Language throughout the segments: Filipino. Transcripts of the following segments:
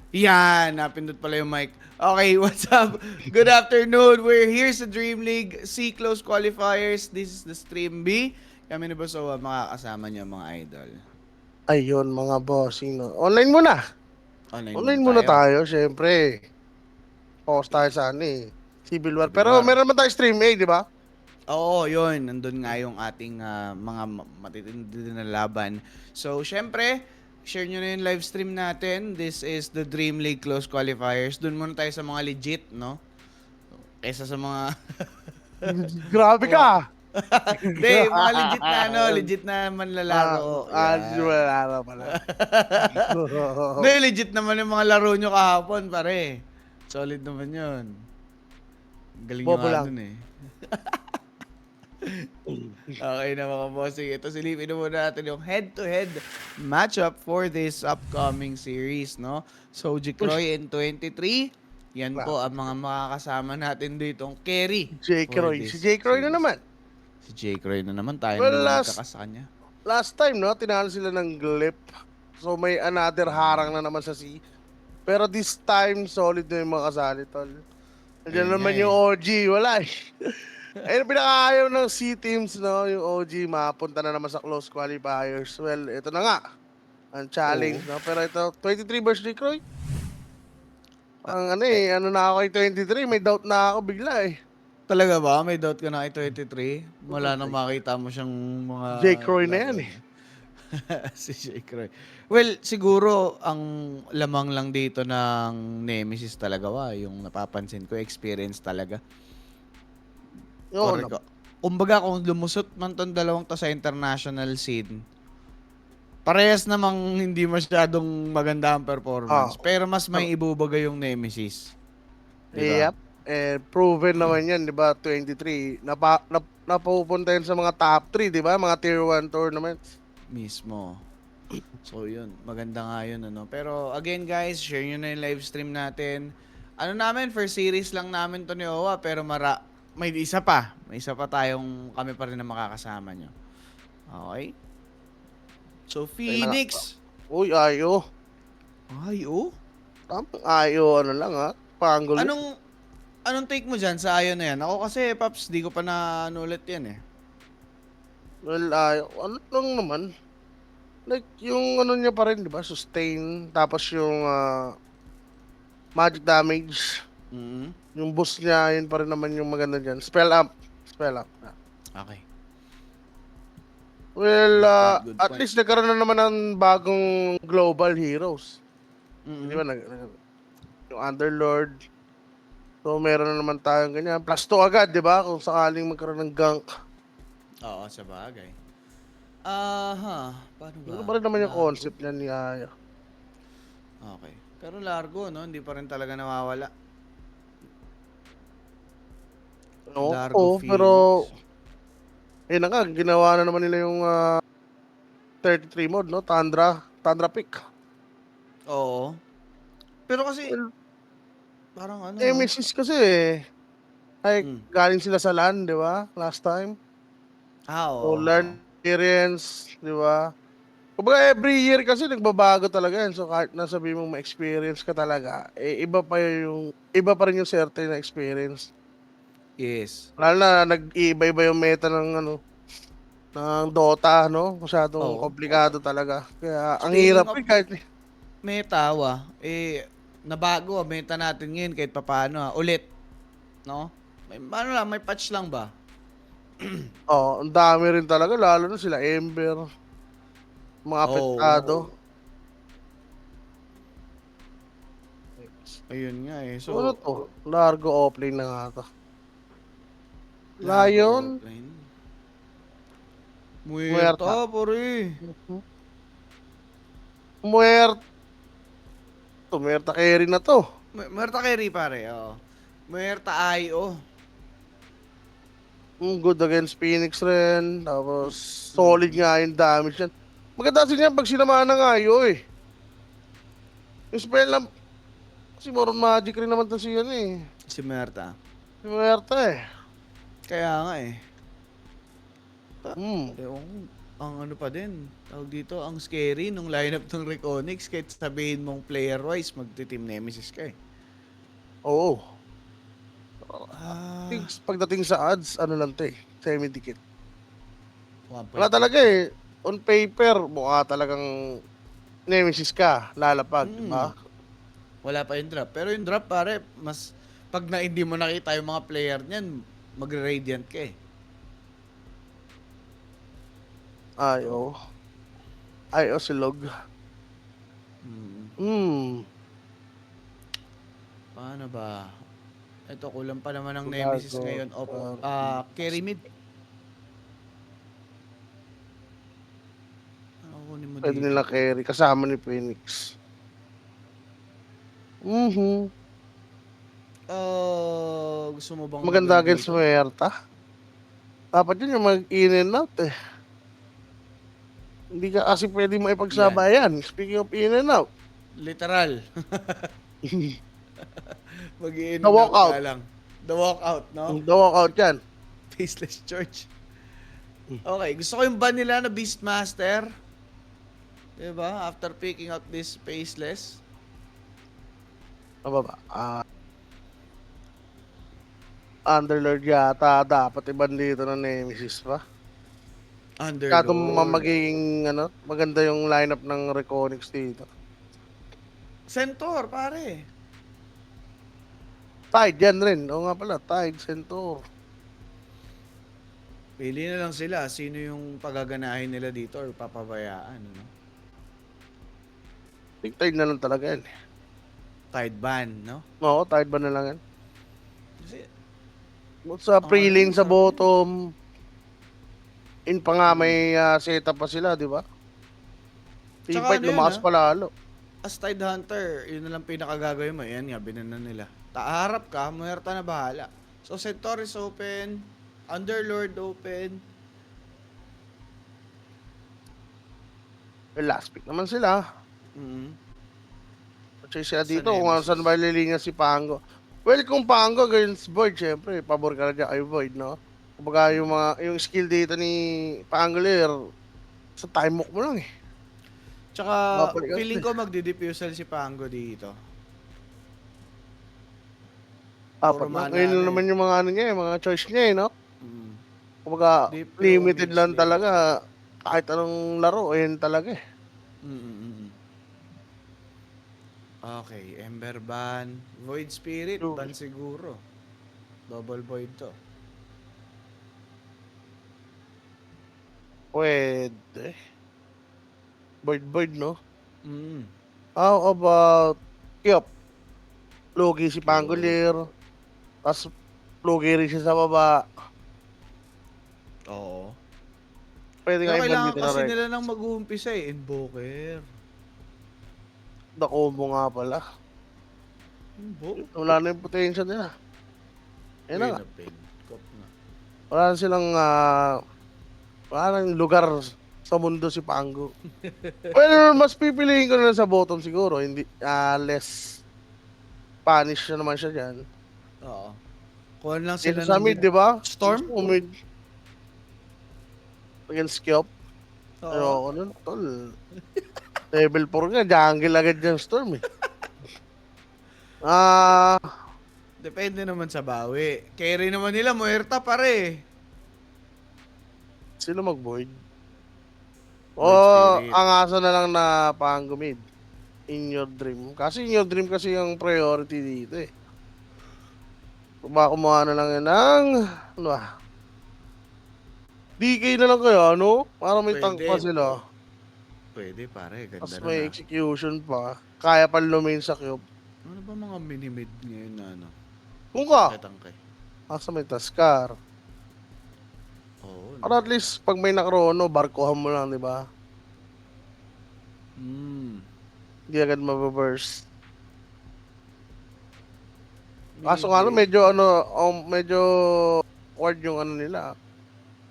Yan, napindot pala yung mic. Okay, what's up? Good afternoon. We're here sa Dream League C Close Qualifiers. This is the Stream B. Kami ni Bosowa, makakasama niyo mga idol. Ayun mga bossing, no? Online muna. Online muna Online muna tayo. tayo, syempre. Focus tayo sa ano eh. Civil War. Civil Pero War. meron naman tayo stream A, di ba? Oo, yun. Nandun nga yung ating mga matitindi na laban. So, syempre, share nyo na yung live stream natin. This is the Dream League Close Qualifiers. Doon muna tayo sa mga legit, no? Kesa sa mga... Grabe mga ka! Hindi, mga legit na ano, legit na manlalaro. Yan. Wala na pala. Hindi, legit naman yung mga laro nyo kahapon, pare. Solid naman yun. Galing nyo Bobo nga lang. dun eh. Okay na mga bossing. Ito silipin na muna natin yung head-to-head matchup for this upcoming series, no? So, Jikroy in 23. Yan po ang mga makakasama natin ditong carry Jake for Roy. Si this Jake Roy na series. naman. Si Jake Roy na naman. Tayo na Well, naman magkakas sa kanya. last time, no? Tinalo sila ng Glip. So may another harang na naman sa C. Pero this time, solid na yung mga kasali, tol. Nandiyan Ayun nga naman yung eh. OG. Wala eh. Ayun, pinakaayaw ng C teams, no? Yung OG, mapunta na naman sa close qualifiers. Well, ito na nga. Ang challenge, Oo. no? Pero ito, 23 versus Croy. Ah, Ang ano eh, eh, ano na ako kay 23, may doubt na ako bigla eh. talaga ba? May doubt ka na kay 23? Wala nang makita mo siyang mga Jake Roy na laro yan eh. niya. Si Jake Roy. Well, siguro ang lamang lang dito ng Nemesis talaga yung napapansin ko, experience talaga. Oo Correct ka. naman. Kumbaga kung lumusot man tong dalawang to sa international scene, parehas namang hindi masyadong maganda ang Ah, performance. Pero mas may ibubaga yung Nemesis. 'Di ba? yep. Eh, proven naman yan, di ba? 23. Napupunta yan sa mga top 3, di ba? Mga tier 1 tournaments. Mismo. So yun, maganda nga yun ano. Pero again guys, share nyo na yung live stream natin. Ano namin, first series lang namin to ni Owa, pero may isa pa. May isa pa tayong kami pa rin na makakasama nyo. Okay? So Tayo na nga. Phoenix. Uy, ayo. Ay, oh. Tamang ayo, ano lang ha. Panggulo. Anong take mo dyan sa ayon na yan? Ako kasi, Paps, di ko pa na ulit yan eh. Well, ayo. Ano lang naman. Like, yung ano niya pa rin, di ba? Sustain. Tapos yung magic damage. Mm-hmm. Yung boost niya, yun pa rin naman yung maganda dyan. Spell up. Spell up. Okay. Well, Good point, good at point. least nagkaroon na naman ng bagong global heroes. Di Mm-hmm. ba? Yung Underlord. So, meron na naman tayong ganyan. Plus 2 agad, di ba? Kung sakaling magkaroon ng gank. Oo, sa bagay. Aha, paano ba? Ano pa rin naman yung Largo. concept niya ni Aya. Okay. Pero largo, no? Hindi pa rin talaga nawawala. Largo Oo, pero Phoenix. yun na nga, ginawa na naman nila yung 33 mode, no? Tundra pick. Oo. Pero kasi, Well, parang ano, no? Nemesis kasi eh. Ay, Mm. galing sila sa LAN, di ba? Last time. So, Oo. Oo. learn experience, di ba? Kumbaga every year kasi nagbabago talaga yan. So kahit nasabi mong ma-experience ka talaga, eh iba pa rin yung certain na experience. Yes. Lalo na nag-iiba-iba yung meta ng ano, ng Dota, no? Masyadong Oo. komplikado talaga. Kaya ang Speaking hirap of eh kahit meta, nabago, meta natin ngayon kahit papaano, ulit. No? Ano lang, may patch lang ba? oh, ang dami rin talaga lalo na sila Ember, mga apektado. Oo. Ayun nga eh. So, ano So, to? Largo offlane na nga to. largo Lion, offline. Muerta, Muerta. pare. Muerta. Muerta carry na to. Muerta carry, pare. Oo. Muerta IO. Good against Phoenix rin. Tapos, solid Mm-mm. nga yung damage yan. Maganda kasi niya pag sinamaan ng ayo eh. Yung spell lang, kasi Moron Magic rin naman to siya eh. Si Muerta. Si Muerta eh. Kaya nga eh. Hmm. Ewan ko. ang ano pa din, tawag dito, ang scary nung lineup ng Reconyx kahit sabihin mong player-wise, magti-team nemesis ka eh. Oo. Ah, Pagdating sa odds, ano lang 'to, semi-dikit. Wala 1.8 talaga, eh. eh. On paper, mukha talagang nemesis ka, lalapag, 'di ba? Wala pa yung drop. Pero yung drop pare, mas pag na hindi mo nakita yung mga player niyan, magre-radiant ka eh. Ay, Ito. oo. Ay, oh, silog. Mm, Hmm, paano ba? Ito, kulang pa naman ng Nemesis bago, ngayon. Carry mid. Ano kunin mo puwede dito? nilang carry kasama ni Phoenix. Mhm. Gusto mo bang Maganda mag-ano against dito? Muerta. Dapat yun yung mag-in and out, eh. Hindi ka kasi puwedeng Yan. maipagsabayan. Speaking of in and out. Literal. Mag-in The and out nga walkout. lang. The walkout, no? The walkout yan. Faceless Church. Hmm, Okay, gusto ko yung ban nila na Beastmaster. Diba? After picking out this Faceless. ano ba? Underlord yata dapat iban dito ng Nemesis pa. Masyadong Underlord. magiging ano, maganda yung lineup ng Reconyx dito. Centaur, pare. Tide yan rin. Oo nga pala, Tide, Centaur. Pili na lang sila sino yung pagaganahin nila dito or papabayaan. Ano? Think Tide na lang talaga yan. Tide ban, no? Oo, Tide ba na lang yan? Kasi, Sa ang ano pre-lane yun, sa sarap yun. bottom, in pa nga may setup pa sila, di ba? Team Tsaka fight, ano yun, lumakas pa lalo. as Tide Hunter, yun na lang pinakagagawin mo. Yan nga, binanan nila. Taharap ka, muerta na bahala. So, Centaur is open. Underlord open. Well, last pick naman sila. Mm. Kasi sila Sa dito, kung saan Nemesis. ba lilinya si Pango. Well, kung Pango against Void, syempre, pabor ka na dyan kay Void, no? Kumbaga, yung skill dito ni Pangolier, sa time walk mo lang, eh. Tsaka, Babalikan feeling sila, ko eh. magdi-diffusal si Pango dito. Puro Apat na. mana Ngayon ano na eh. naman yung mga ano niya, eh, mga choice niya, eh, no? Mm. Kumbaga, Diplo, limited mid lang slate. talaga. Kahit anong laro, ayun talaga, eh. Mm. Okay, Ember ban. Void Spirit, Yung ban siguro. Double void to. pwede. Void, no? Mm. How about Kyop? Lugi si Cute. Pangolier. Tapos, lugi rin siya sa baba. Oo. Pwede Pero nga iban kailangan dito na kasi Rex. nila nang mag-uumpisa eh. Invoker. The combo nga pala. Invoke? Wala na yung potential nila. Ayun na Pain nga. na pain. Cop na. Wala na silang, wala nang lugar sa mundo si Pango. Well, mas pipiliin ko na lang sa bottom siguro. Hindi, less punish na naman siya dyan. Oo. Kuha lang Dito sila sa ng mid, mid. di ba? Storm? Gusto mo mid against Kyop. Oo. Ayoko nun, tol. Level 4 nga, jungle agad yung Storm, eh. Ah, Depende naman sa bawi. Carry naman nila, muerta pare. sino mag-void? O, Void Spirit. angasan na lang na Pango mid. In your dream. Kasi in your dream kasi yung priority dito, eh. Kumuha na lang yan ng, ano ba? DK na lang kaya, ano? Para may tank pa Pwede. sila. Pwede pare, Tapos ganda na may na. execution pa. Kaya pa lumain sa cube. Ano ba mga mini-mid ngayon na ano? Kung ka, Tangkay. asa may Taskar. Oo, no? Para at least, pag may nakrono, barkohan mo lang, di ba? Mm. Hindi agad mababurst. Kaso nga, ano, Mini-blade. medyo ward yung ano nila.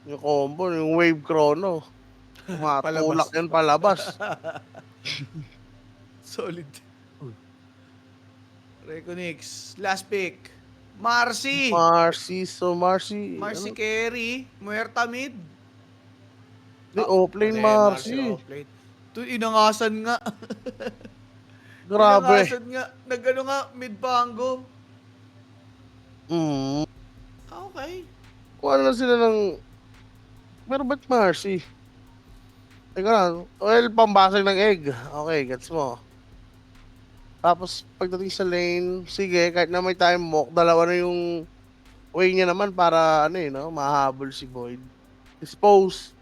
Yung combo, yung wave chrono. Matulak Palabas. yan palabas. Solid. Reconnix. Last pick. Marcy. Marcy, Marcy ano? carry. Muerta mid. Di, offlane Marcy. offlane. To inangasan nga. Grabe. Inangasan nga. Nagano nga, mid-pango. Mm. Okay. Kuha na sila ng... Pero ba't Marcy? Teka lang. Well, pambasag ng egg. Okay, gets mo. Tapos, pagdating sa lane, sige, kahit na may time walk, dalawa na yung way niya naman para, ano eh, no? Mahabol si Void. Dispose.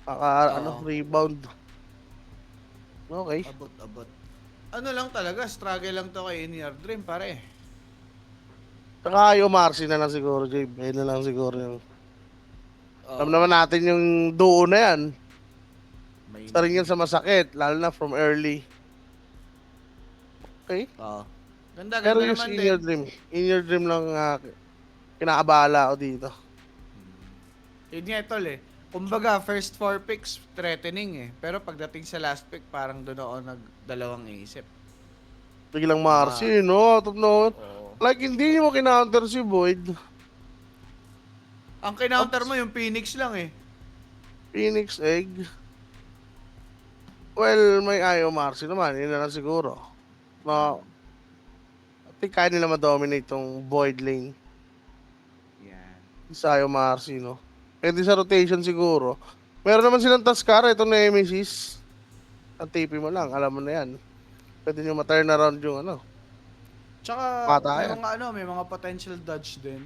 Oo. Rebound. Okay. Abot. Ano lang talaga, struggle lang to kay In Your Dream, pare. Saka yung Marcy na lang siguro, Jabe. Ayun na lang siguro yung... Alam Oo. naman natin yung duo na yan. May Isa rin yan sa masakit, lalo na from early. Okay. Oo. Ganda Pero yung naman In din. Your Dream. In Your Dream lang kinakaabala ako dito. Yun nga, tol eh. Kumbaga, first 4 picks, threatening eh. Pero pagdating sa last pick, parang doon ako nagdalawang isip. Biglang Marcy, no? Out of nowhere. Oo. Like, hindi mo kinounter si Void. Ang kinounter mo yung Phoenix lang eh. Phoenix Egg. Well, may ayaw Marcy naman. Yun na lang siguro. No, I think kaya nila ma-dominate tong Void lane. Yan. Sa ayaw Marcy, no? Pwede sa rotation siguro. Meron naman silang Tascara. Itong Nemesis. Ang TP mo lang. Alam mo na yan. Pwede nyo ma-turn around yung ano. Tsaka, Bata may yan. may mga potential dodge din.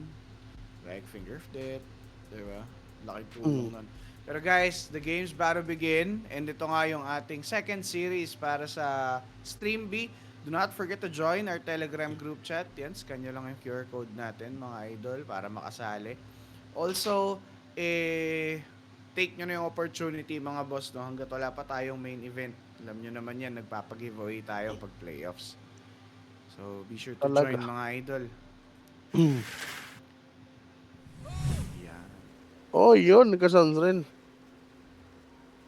Like Finger of Death. Diba? Laki tulong nun. Pero guys, the game's about to begin. And ito nga yung ating second series para sa Stream B. Do not forget to join our Telegram group chat. Yan, scan nyo lang yung QR code natin, mga idol, para makasali. Also, take nyo na yung opportunity, mga boss, no? Hanggat wala pa tayong main event. Alam nyo naman yan, nagpapag-giveaway tayo pag playoffs. So, be sure to Talaga. join, mga idol. Yan. Oh, yun. Nagka-sounds rin.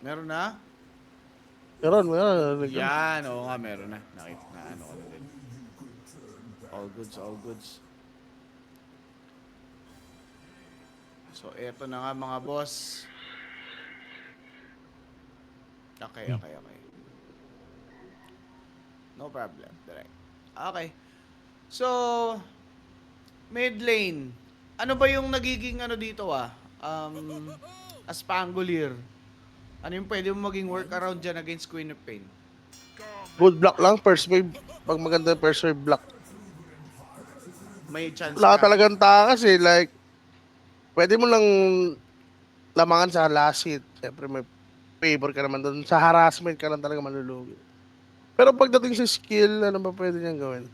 Meron na? Meron. Yan, oo nga, meron na. Nakita na, ano ko na din. All goods. So, eto na nga, mga boss. Okay. No problem. Direct. Okay. So, mid lane. Ano ba yung nagiging ano dito as Pangolier? Ano yung pwede mo maging workaround dyan against Queen of Pain? Good block lang. First wave. Pag maganda yung first wave block. May chance Wala ka. talagang takas eh. Like, pwede mo lang lamangan sa last hit. Siyempre may favor ka naman doon. Sa harassment ka lang talaga manlulugi. Pero pagdating sa skill, ano ba pwede niyang gawin?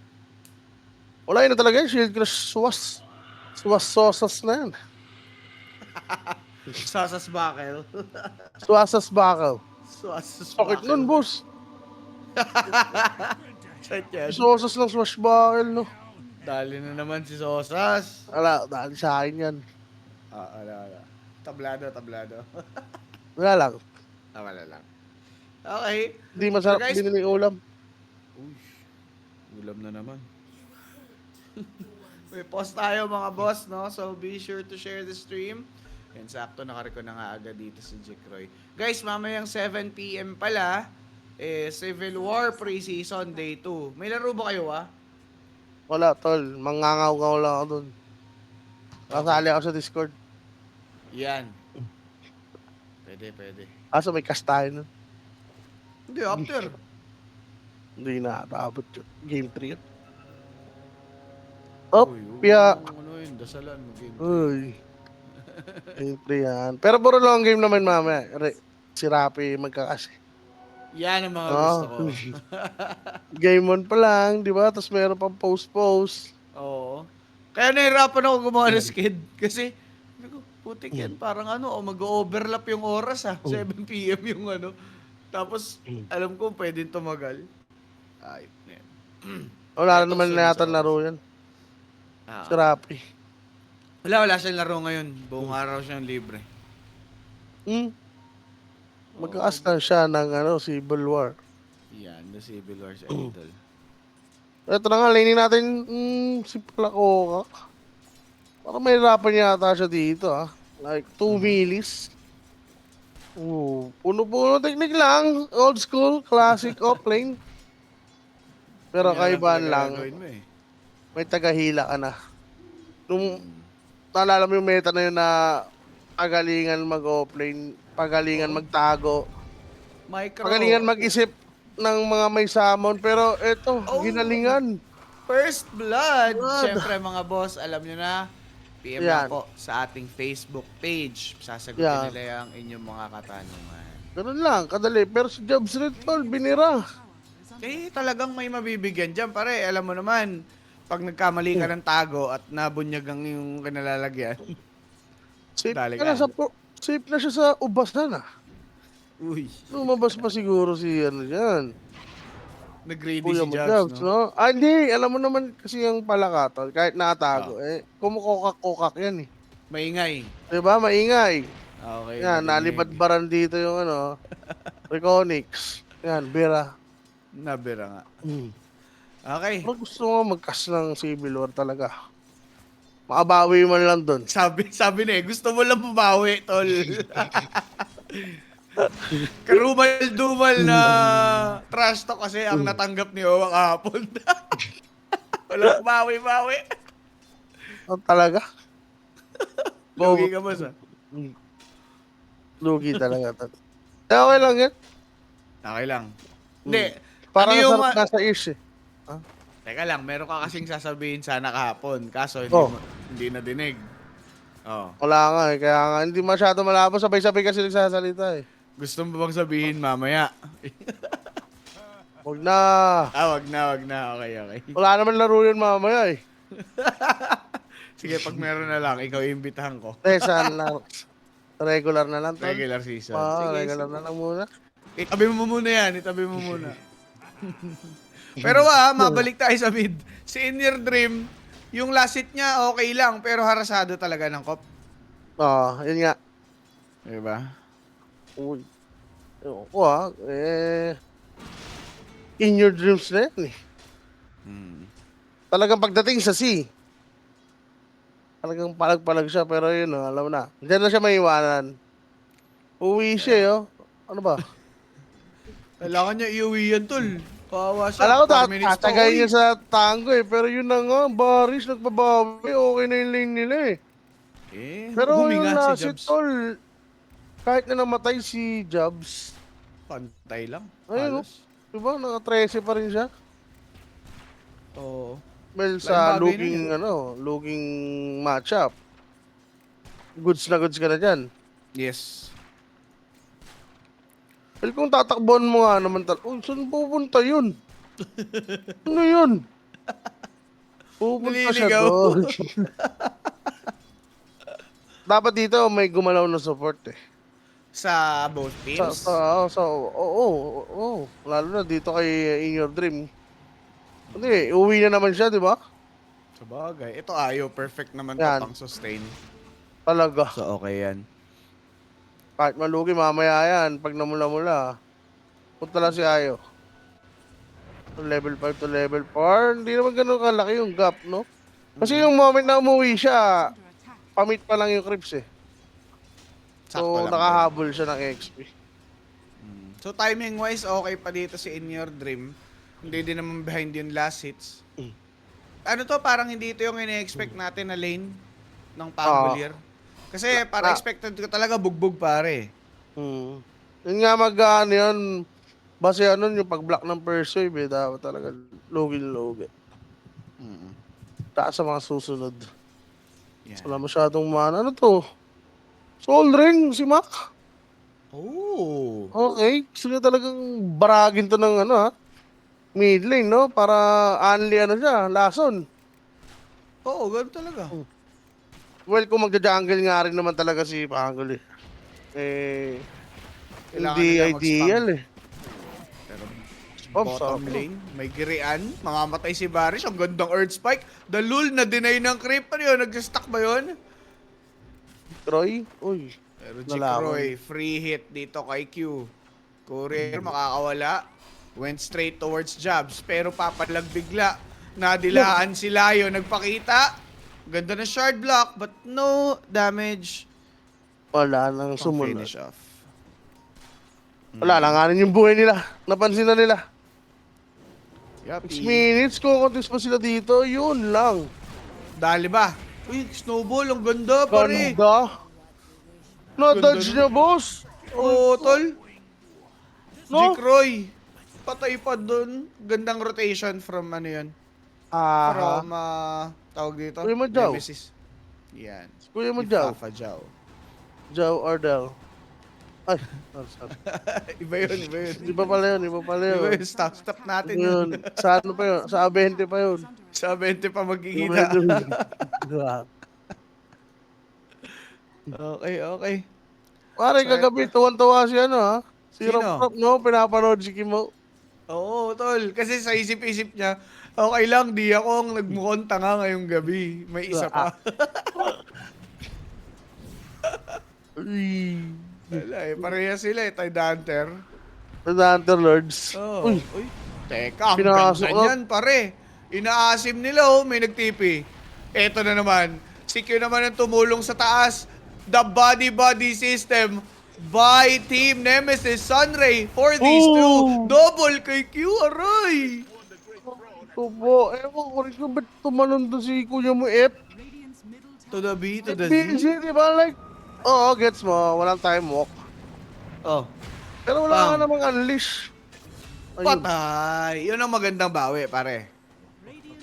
Wala yun na talaga. Shield crush swas. Swas-sosas na yan. Sasas Bakel. Swasas bakal. Sasas Sakit nun, boss. Sakit yan. Sosas ng swash bakal, no? Dali na naman si Sosas. Wala, dahil sa akin yan. Ala. Tablado. Wala lang. Wala lang. Okay. Hindi masarap So, guys, binili ulam. Uy, ulam na naman. May post tayo, mga boss, no? So, be sure to share the stream. Yan, sakto, nakareko na nga agad dito si Jikroy. Guys, mamayang 7 p.m. pala, Civil War Pre-Season Day 2. May laro ba kayo, Wala, tol. Mangangaw-ngaw lang ako dun. Kasali ako sa Discord. Yan. Pwede. Kaso may cast tayo nun. Hindi, after. Hindi na naabot yun. Game 3 yun. Oh, piya. Ano yun, dasalan mo game. Uy. Game 3 yan. Pero puro long game naman mamaya. Si Rapi magkakasi. Yan ang mga gusto ko. Game 1 pa lang, di ba? Tapos meron pang post-post. Oo. Kaya nahirapan ako gumawa ng skid. Kasi, sabi ko, putik yan, parang mag-overlap yung oras 7 p.m. yung Tapos, alam ko pwedeng tumagal. Ayop na yan. Wala na Eto, naman sunod na yata sa laro yan. Ah. Si Rapi. Wala siyang laro ngayon. Buong araw siyang libre. Magkakast na siya ng Civil War. Yan, the Civil War sa Idol. Ito na nga, laning natin si Placoca. Parang may hirapan yata siya dito Like, 2 millis. Puno-puno technique lang. Old school, classic offlane. Pero Ganyan na lang kaibahan talaga lang, gagawin mo eh. may tagahila ka na. Nung Mm. naalala mo yung meta na yun na pagalingan mag-offlane, pagalingan Oo. magtago, pagalingan Micro. mag-isip ng mga may summon. Pero eto, Oh, ginalingan. first blood. Blood. Siyempre mga boss, alam nyo na. PM lang Yan, po sa ating Facebook page. Sasagutin yan. nila yung inyong mga katanungan. Ganun lang, kadali. Pero si Jobs Red Tol, binira. Eh, talagang may mabibigyan dyan, pare. Alam mo naman, pag nagkamali ka ng tago at nabunyag ang yung kinalalagyan, Safe dali ka na ka. safe na siya sa ubasan ah. Uy, Lumabas pa siguro si ano dyan. nag-ready Kuya si mo Jobs, Jobs, no? no? Ah, hindi. Alam mo naman kasi yung palakaton, kahit Oh, nakatago, kumukokak-kokak yan eh. maingay. Diba? Maingay. Okay, Yan, narinig. nalibad-baran dito yung ano, Reconyx. Yan, bira. Nabira nga. Hmm. Okay. Pero gusto mo mag-cast ng Civil War talaga. Makabawi man lang dun. Sabi na eh, gusto mo lang bumawi, tol. Karumal-dumal na trash talk kasi ang natanggap ni Owa kahapon. Walang bawi-bawi. Oh, talaga? Lugi Bobo. ka ba sa? Hmm. Lugi talaga. Okay lang yan. Okay lang. Hindi. Parang Ano yung... sarap nasa ears eh. Teka lang, meron ka kasing sasabihin sana kahapon. Kaso Oh. hindi na dinig. Oh. Wala nga eh. Kaya nga hindi masyado malabo. Sabay-sabay kasi nagsasalita eh. Gusto mo bang sabihin mamaya? Huwag na. Wag na, wag na. Okay, okay. Wala naman laro yun mamaya eh. Sige, pag meron na lang, ikaw iimbitahan ko. Saan na. Regular na lang tol. Regular season. Sige, Regular sige. na lang muna. Itabi mo muna yan, itabi mo muna. Pero mabalik tayo sa mid. Si In Your Dream, yung last hit niya okay lang, pero harasado talaga ng kop. Yun nga. Diba? Uy. Ewan ko in your dreams na yan eh. Hmm. Talagang pagdating sa sea. Talagang palag-palag siya pero yun alam mo na. Diyan na siya maiwanan. Uwi siya Ano ba? Kailangan niya iuwi yan, tol. Kawawa siya. Alam ko 4 minutes pa tatagay uwi. niya sa tango eh. Pero yun na nga, Baris nagbabawi. Okay na yung lane nila eh. Pero yung Huminga last si hit, Jobs. tol, kahit na namatay si Jobs, Pantay lang. ayun Halos. diba, naka-13 pa rin siya. Oo. Well, Laking sa bagay na looking matchup. Goods na goods ka na dyan. Yes. Well, kung tatakbuhan mo nga naman saan pupunta yun? Ano yun? Pupunta siya Naliligaw. doon. Dapat dito may gumalaw na support eh. Sa both teams. Oo. Lalo na dito kay In Your Dream. Hindi, uwi na naman siya, di ba? Sa bagay. Ito ayo. Perfect naman to Yan. pang sustain. Talaga. So, okay yan. Kahit malugi, mamaya yan. Pag namula-mula, punta lang si Ayo. From level 5 to level 4, hindi naman ganun kalaki yung gap, no? Kasi yung moment na umuwi siya, pamit pa lang yung creeps eh. Sakto So, lang nakahabol siya ng XP. din. So, timing-wise, okay pa dito si In Your Dream. Hindi din naman behind yung last hits. Ano to, parang hindi ito yung ine-expect natin na lane ng Pangolier. Kasi para expected ko talaga bugbog pare. Yun nga yun, base yung pag-block ng first wave dapat talaga logi. Taas sa mga susunod. Yan. Wala masyadong mana. Ano to? Soul Ring, si Mac. Oh. Okay, gusto niya talagang baragin to ng mid lane, no? Para only siya, lason. Oo, ganun talaga. Well, kung magja-jungle nga rin naman talaga si Pangol Kailangan hindi nila ideal mag-spam. eh. Pero Bottom bottom lane, may girian, mamamatay si Barish, ang gandang Earth Spike. The Lul na deny ng creep. Ano yun? Nag-stuck ba yun? Troy, uy. Pero Nalaman. Jikroy, free hit dito kay Q. Courier, makakawala. Went straight towards Jobs, pero papalag bigla. Nadilaan si Layo, nagpakita. Ganda na shard block, but no damage. Wala nang Pang sumunod. finish off. Wala, langanin yung buhay nila. Napansin na nila. 6 Yuppie. minutes, kukontis pa sila dito. Yun lang. Dali ba? Uy, snowball. Ang ganda, pare. Ganda. Na-dodge Ganda niya, nun. boss. Oo, tol. No? Jikroy. Patay pa dun. Gandang rotation from ano yun. Aha. From, tawag dito? Kuya mo, Jow. Nemesis. Yan. Kuya mo, Ni Jow. Fafa Jow. Joe Ardell. Ay, sorry. Iba yun, iba yun. Iba pala yun, iba pala Iba yun. yun, stop natin Iba yun. yun. Sa ano pa yun? Sa A20 pa yun. Sa 20 pa Iba magkikita. yun. Diba? Okay, okay. Pare, So, kagabi, tuwan-tuwa si ano ha? Si Sino? Rob, no? Pinapanood si Kimo. Oo, tol. Kasi sa isip-isip niya, okay lang, di ako ang nagmukhang tanga ngayong gabi. May isa Ah. pa. Uy. Wala eh, pareha sila eh, Tide Hunter. The Hunter Lords. Oh. Uy, Uy. Teka, ang Pinasok ganda na- niyan, pare. Inaasim nila oh, may nagtipi. Eto na naman. Si Q naman ang tumulong sa taas. The body system by Team Nemesis Sunray for these two. Ooh. Double kay Q, aray. ito po. Ewan ko rin kung ba't tumalon doon si Kuya mo, F. To the B, to the Z. Busy, di ba? Like, oo, gets mo. Walang time walk. Oh, Pero wala ka Pang. namang unleash. Ayun. patay. Yun ang magandang bawi, pare.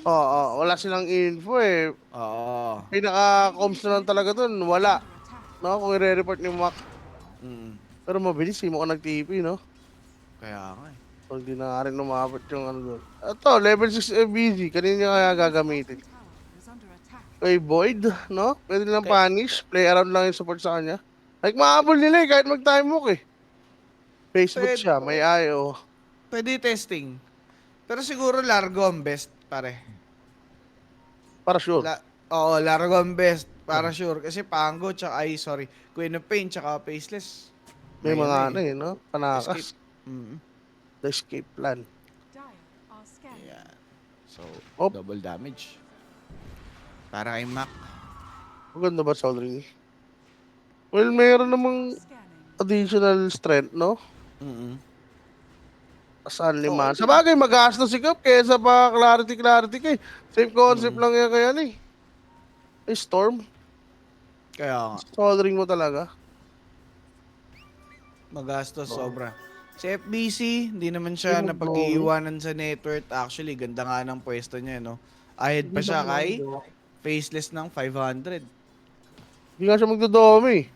Oo, wala silang info eh. Oo. Pinaka-comms na lang talaga dun, wala. No, kung i-report ni Mac. Mm. Pero mabilis, mo ka nag-TP, no? Kaya nga eh. So, hindi na nga rin umabot yung ano doon. Ito, level 6 FBZ, kanina niya kaya gagamitin. Kay Void, no? Pwede nilang punish, play around lang yung support sa kanya. Like, mahabol nila eh, kahit mag-time walk eh. Facebook Pwede. siya, may IO. Pwede testing. Pero siguro Largo ang best, pare. Para sure. Oo, Largo ang best. Para sure. Kasi Pango, tsaka, Queen of Pain, tsaka Faceless. May Ayun mga na ano eh, no? Panakas. Escape. Mm. The escape plan. Yan. So, Op. double damage. Para kay Mac. Maganda ba soldering? Well, mayroon namang additional strength, no? Mm-mm. Saan lima? Oo. Sa bagay, mag-aas na si Cup kesa pa clarity kay. Same concept lang yan kaya ni. Eh, Storm. Kaya nga. Soldering mo talaga. Magastos sobra. Si FBC, hindi naman siya Hindi mo napag-iiwanan sa network. Actually, ganda nga ng pwesto niya, no? Ahead pa siya kay Faceless ng 500. Hindi nga siya magdodomi.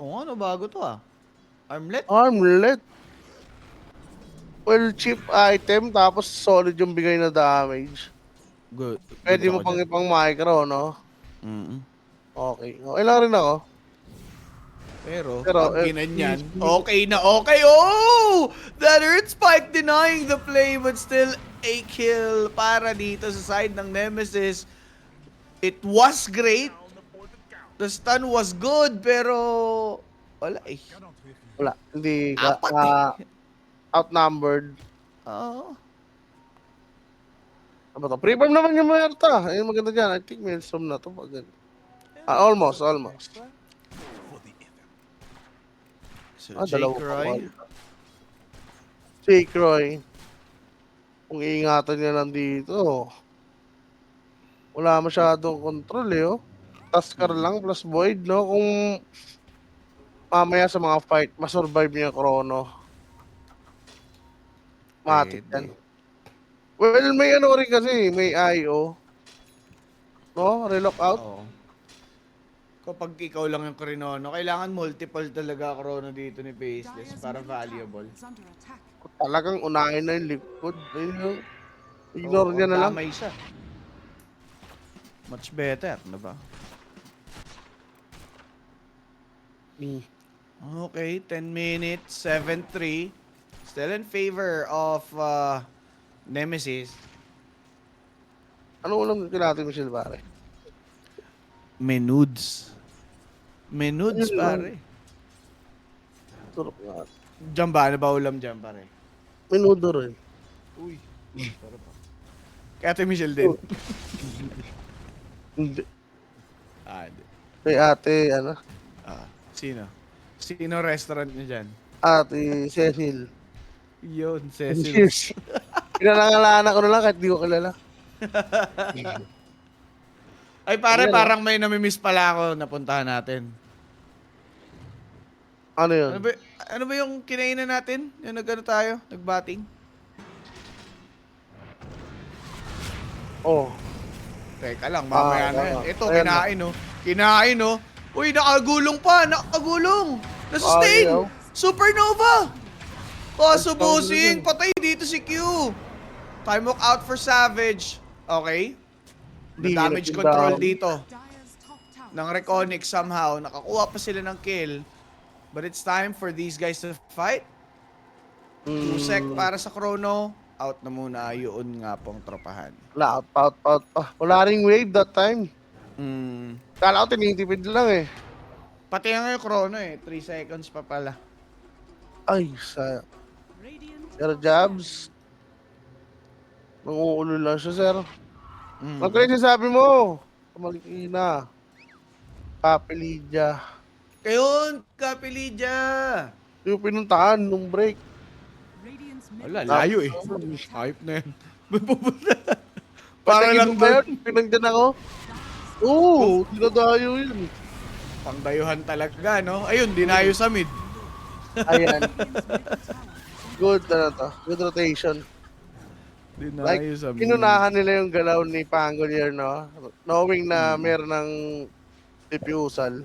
Oo, ano bago to ah? Armlet? Armlet. Well, cheap item tapos solid yung bigay na damage. Good. Pwede mo pang ipang micro, no? Mm. Okay. Okay lang rin ako. Pero, Pero, pag ginanyan, okay na okay. Oh! That hurt Spike denying the play but still a kill para dito sa side ng Nemesis. It was great. The stun was good pero wala eh. Wala. Hindi. Apat Outnumbered. Oo. Ano ba to? Pre-farm naman yung Merta. Ayun, maganda dyan. I think Maelstrom na to. Almost. So, Dalawa Jake pa Roy. pala. Jake Roy. Kung iingatan niya nandito. Wala masyadong control eh, oh. Tasker lang plus Void, no? Kung mamaya sa mga fight, masurvive niya Chrono. Matik yan. Pwede. Well, may ano rin kasi, may IO. No? Relock out. Oo. Kapag ikaw lang yung Krinono, kailangan multiple talaga Chrono dito ni Faceless para valuable. Talagang unahin na yung likod. Ayun, ignore Oo, niya na lang. damay siya. Much better, di ba? Mm. Okay, 10 minutes, 7-3. Still in favor of Nemesis. Ano ulam natin, Michelle, pare? Menuds. Menuds, Ayun lang. pare. Sarap nga. Diyan ba? Ano ba ulam dyan, pare? Menudo rin. Uy. Sarap pa. Kaya Ate Michelle din. Hindi. Hindi. Kay ate, ano? Sino? Sino restaurant niya dyan? Ate Cecil. Yun, Cecils. Cheers. Pinanangalanan ko na lang kahit di ko kilala. Ay pare, Ayan, oh. parang may namimiss pala ako na puntahan natin. Ano yun? Ano ba, ano ba yung kinainan natin? Yung nag-ano tayo? Nag-batting? Oh. Teka lang, mamaya na yan. Ito, Ayan na. kinain, oh. Kinain, oh. Uy, nakagulong pa! Nakagulong! Na-sustain! Ayaw. Supernova! Kaso, Ay, bossing, tawag patay dito si Q. Time walk out for Savage. Okay. Di, Na damage nag-down. control dito. Ng Reconic somehow. Nakakuha pa sila ng kill. But it's time for these guys to fight. 2 sec para sa Chrono. Out na muna. Yun nga pong tropahan. Wala, out pa. Wala ring wave that time. Hmm. Kala ko tinitipid lang eh. Pati nga yung Chrono eh. 3 seconds pa pala. Ay, sa... Sir Jabs. Nanguulo lang siya, sir. Mm. Ano kayo sabi mo? Kamaliki na. Kapilidya. Ayun! Kapilidya! Yung pinuntahan nung break. Wala, layo eh. Hype na yan. Para Para lang doon. Pinagdan ako. Oo, dinadayo yun. Pangdayuhan talaga, no? Ayun, dinayo sa mid. Ayan. Good, ano to. Good rotation. Like, Dinayo sa mid. inunahan nila yung galaw ni Pangolier, no? Knowing na meron ng diffusal.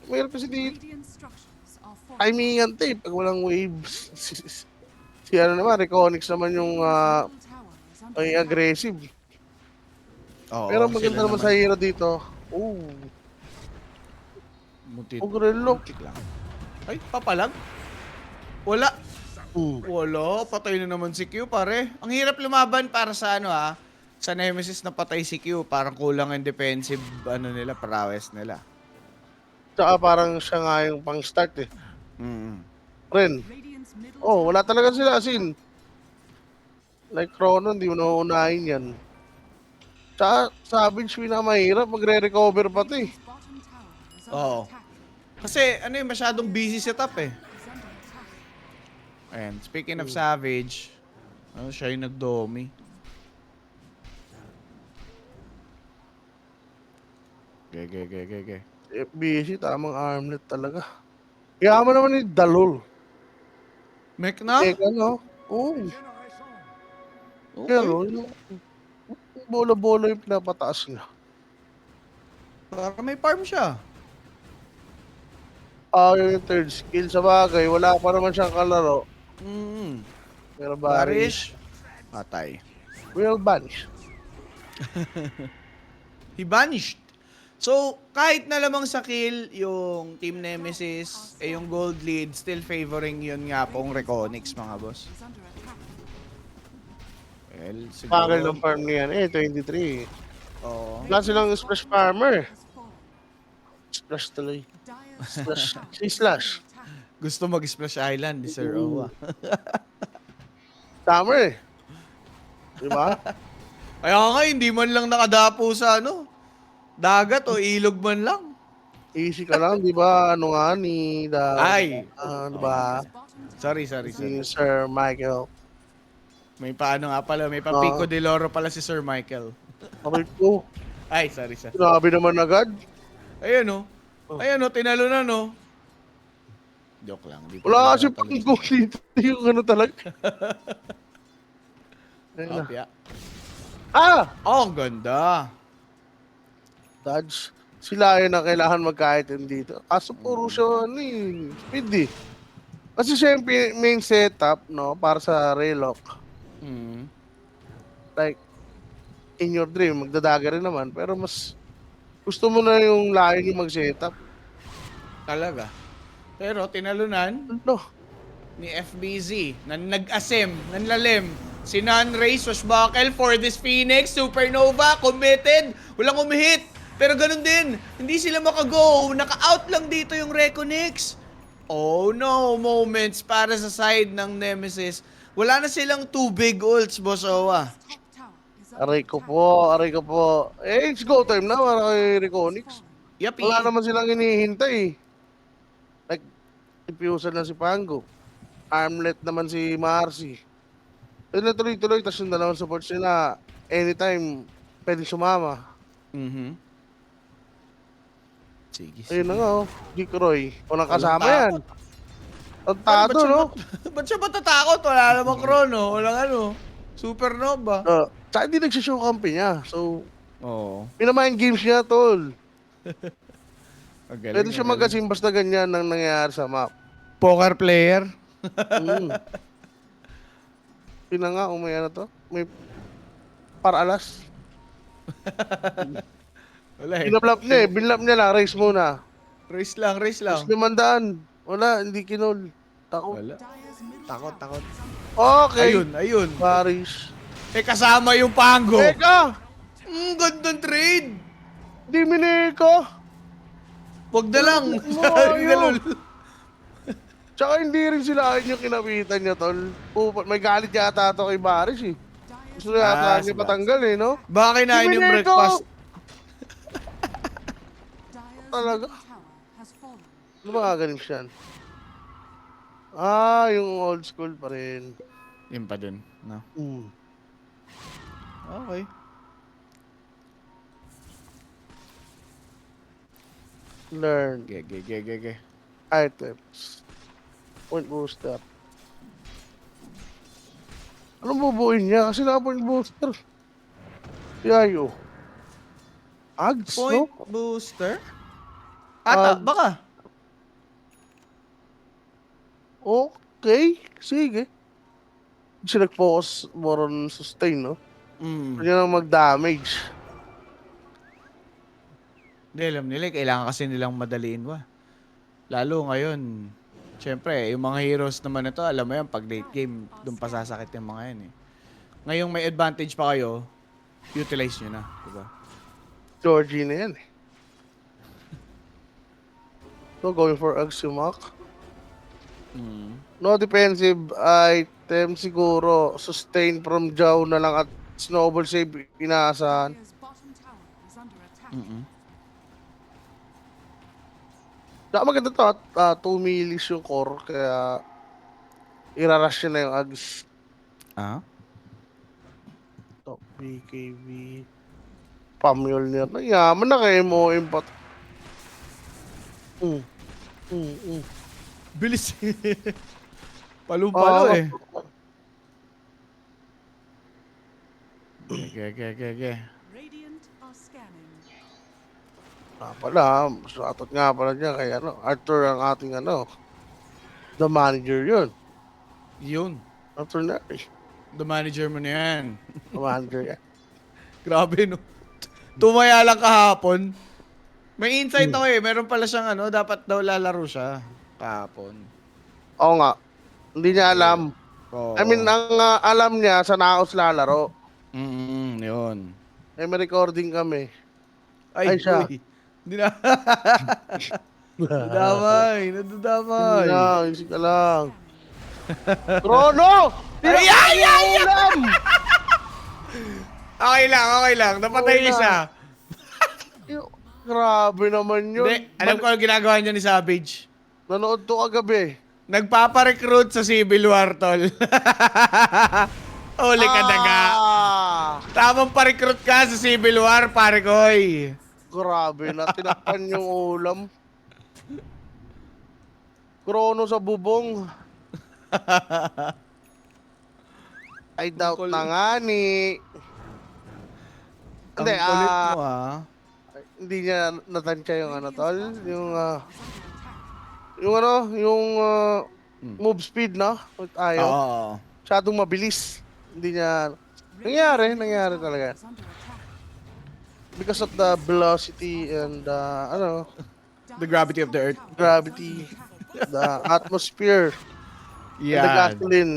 Meron kasi dito. Timingan to eh, pag walang waves. Si ano naman, Reconics naman yung ay aggressive. Oo, Pero sila maganda naman sa hero dito. Oh, Mutit. Ogrelo. Muntik lang. Ay, papalag? Wala. Wala, patay na naman si Q, pare. Ang hirap lumaban para sa ano sa Nemesis na patay si Q. Parang kulang ang defensive, ano nila, prowess nila. Tsaka parang siya nga yung pang start eh. Mm. Ren. Oh, wala talaga sila asin. Like Chrono, hindi mo nauunahin yan. Tsaka Savage pinakamahirap, magre-recover pa to eh. Oo. Kasi, ano yung masyadong busy setup eh. Ayan, speaking of Savage, ano, siya yung nag-domi. Okay. FBC, tamang armlet talaga. Kaya mo naman ni Dalol. Mek na? Eh, ano? Oo. Okay. Pero, yung bola-bola yung pinapataas niya. Para may farm siya. Yung third skill sa bagay, wala pa naman siyang kalaro. Pero Barish. Patay. Will vanish. He vanished. So, kahit na lamang sa kill, yung Team Nemesis, yung gold lead, still favoring yun nga pong Reconics, mga boss. Well, Bakal siguro. ng farm niyan. 23. Oo. Wala silang splash farmer. Splash tuloy. Splash. Si Slash. Gusto mag-Splash Island, ni Sir Owa. Summer eh. Diba? Kaya nga, hindi man lang nakadapo sa dagat o ilog man lang. Easy ka lang, di ba? Ano nga ni... Ay! Di ba? Sorry. Si Sir Michael. May paano nga pala, may pa-Pico de Loro pala si Sir Michael. Sabi ko, Ay, sorry. sinabi naman agad. Ayun Ayun tinalo na Joke lang. Di Wala kasi talaga. pang-go dito. Yung ano talaga. Ayun na. Opya. Ah! Ang ganda. Dodge. Sila yun ang kailangan magkaitin dito. Kaso puro siya, speed eh. Kasi siya yung main setup, no? Para sa Raylock. Like, in your dream, magdadaga rin naman. Pero mas gusto mo na yung layo yung mag-setup. Talaga. Pero tinalunan No. ni FBZ na nag-asim, nanlalim. Si Nanray, Swashbuckle for this Phoenix, Supernova, committed, walang umihit. Pero ganun din, hindi sila makago, naka-out lang dito yung Reconics. Oh no, moments para sa side ng Nemesis. Wala na silang 2 big ults, Boss Owa. Aray ko po. Eh, it's go time na para kay Reconics. Yapi. Wala naman silang hinihintay. Like, Fusion na si Pango. Armlet naman si Marcy. Yun na tuloy-tuloy, tapos yung dalawang supports nila, anytime, pwede sumama. Mhm. Sige, Ayun na sige. nga, oh. Geek Roy. Walang Walang kasama yan. takot. Tantado, Ba't siya no? ba't siya matatakot? Wala namang chrono. Walang ano. Supernova. Tsaka hindi nagsishow kampi niya. So, Oo. pinamain games niya, tol. Magaling, Pwede siya magaling. magasim basta ganyan nang nangyayari sa map. Poker player. Mm. Yun na nga, umaya na to. May paralas. Wala eh. Binablap niya eh. Binlap niya lang. Race muna. Race lang, race lang. Tapos 500. Wala, hindi kinol. Tako. Wala. Takot, takot. Okay. Ayun, ayun. Paris. Eh, kasama yung Pango. Teka! Gandang trade. Di miniko. Wag na lang. Mo, Sabi ka, yun. lol. Tsaka hindi rin sila ayun yung kinapitan niya, tol. May galit yata ito kay Baris eh. Gusto yata niya sabagay. patanggal eh, no? Baka kinain yung Mineko! breakfast. Talaga? Ano ba gagaling siya? Ah, yung old school pa rin. Yun pa dun. No? Mm. Okay. Learn. Ge. Items. Point booster. Anong bubuin niya? Kasi naka-point booster. Yayo. Ags, Point no? booster? Ata, baka. Okay. Sige. Siya nag-focus more on sustain, no? Hindi na mag-damage. Hindi, alam nila, kailangan kasi nilang madaliin ba. Lalo ngayon, syempre, yung mga heroes naman na to, alam mo yan, pag late game, doon pa sasakit yung mga yan eh. Ngayong may advantage pa kayo, utilize nyo na, diba? Georgie na yan eh. So, going for Axumak. No defensive item siguro. Sustain from Jow na lang at snowball save inaasahan. Maganda to at 2 milis yung core kaya irarush niya na yung Ags. Ah? Top BKB. Pamyolnir na. Yaman na kayo mo impact. Bilis. Palo-palo eh. Ge. Pala, shoutout nga pala dyan kay Arthur ang ating the manager yun. Yun. Arthur na The manager mo na yan. the manager yan. Grabe no. Tumaya lang kahapon. May insight ako eh. Meron pala siyang dapat daw lalaro siya kahapon. Oo nga. Hindi niya alam. Oo. I mean, ang alam niya sa naos lalaro. Yun. Eh, may recording kami. Ay, siya. uy. Hindi na. Nadadamay. Na, isip ka lang. Chrono! Ay! Ulam! Okay lang. Napatay Wala. isa. Grabe naman yun. Hindi, alam ko ang ginagawa niya ni Savage. Nanood to kagabi. Nagpapa-recruit sa Civil War, tol. Uli ka daga. Tamang pa-recruit ka sa Civil War, pare koy. Grabe na, tinakpan yung ulam. Chrono sa bubong. I doubt na nga ni. Hindi, Ang kulit mo, hindi niya natansya yung tol. Yung move speed, no? Ayaw. Oo. Masyadong mabilis. Hindi niya, nangyari talaga. Because of the velocity and The gravity of the earth. gravity, the atmosphere, and the Yan. gasoline.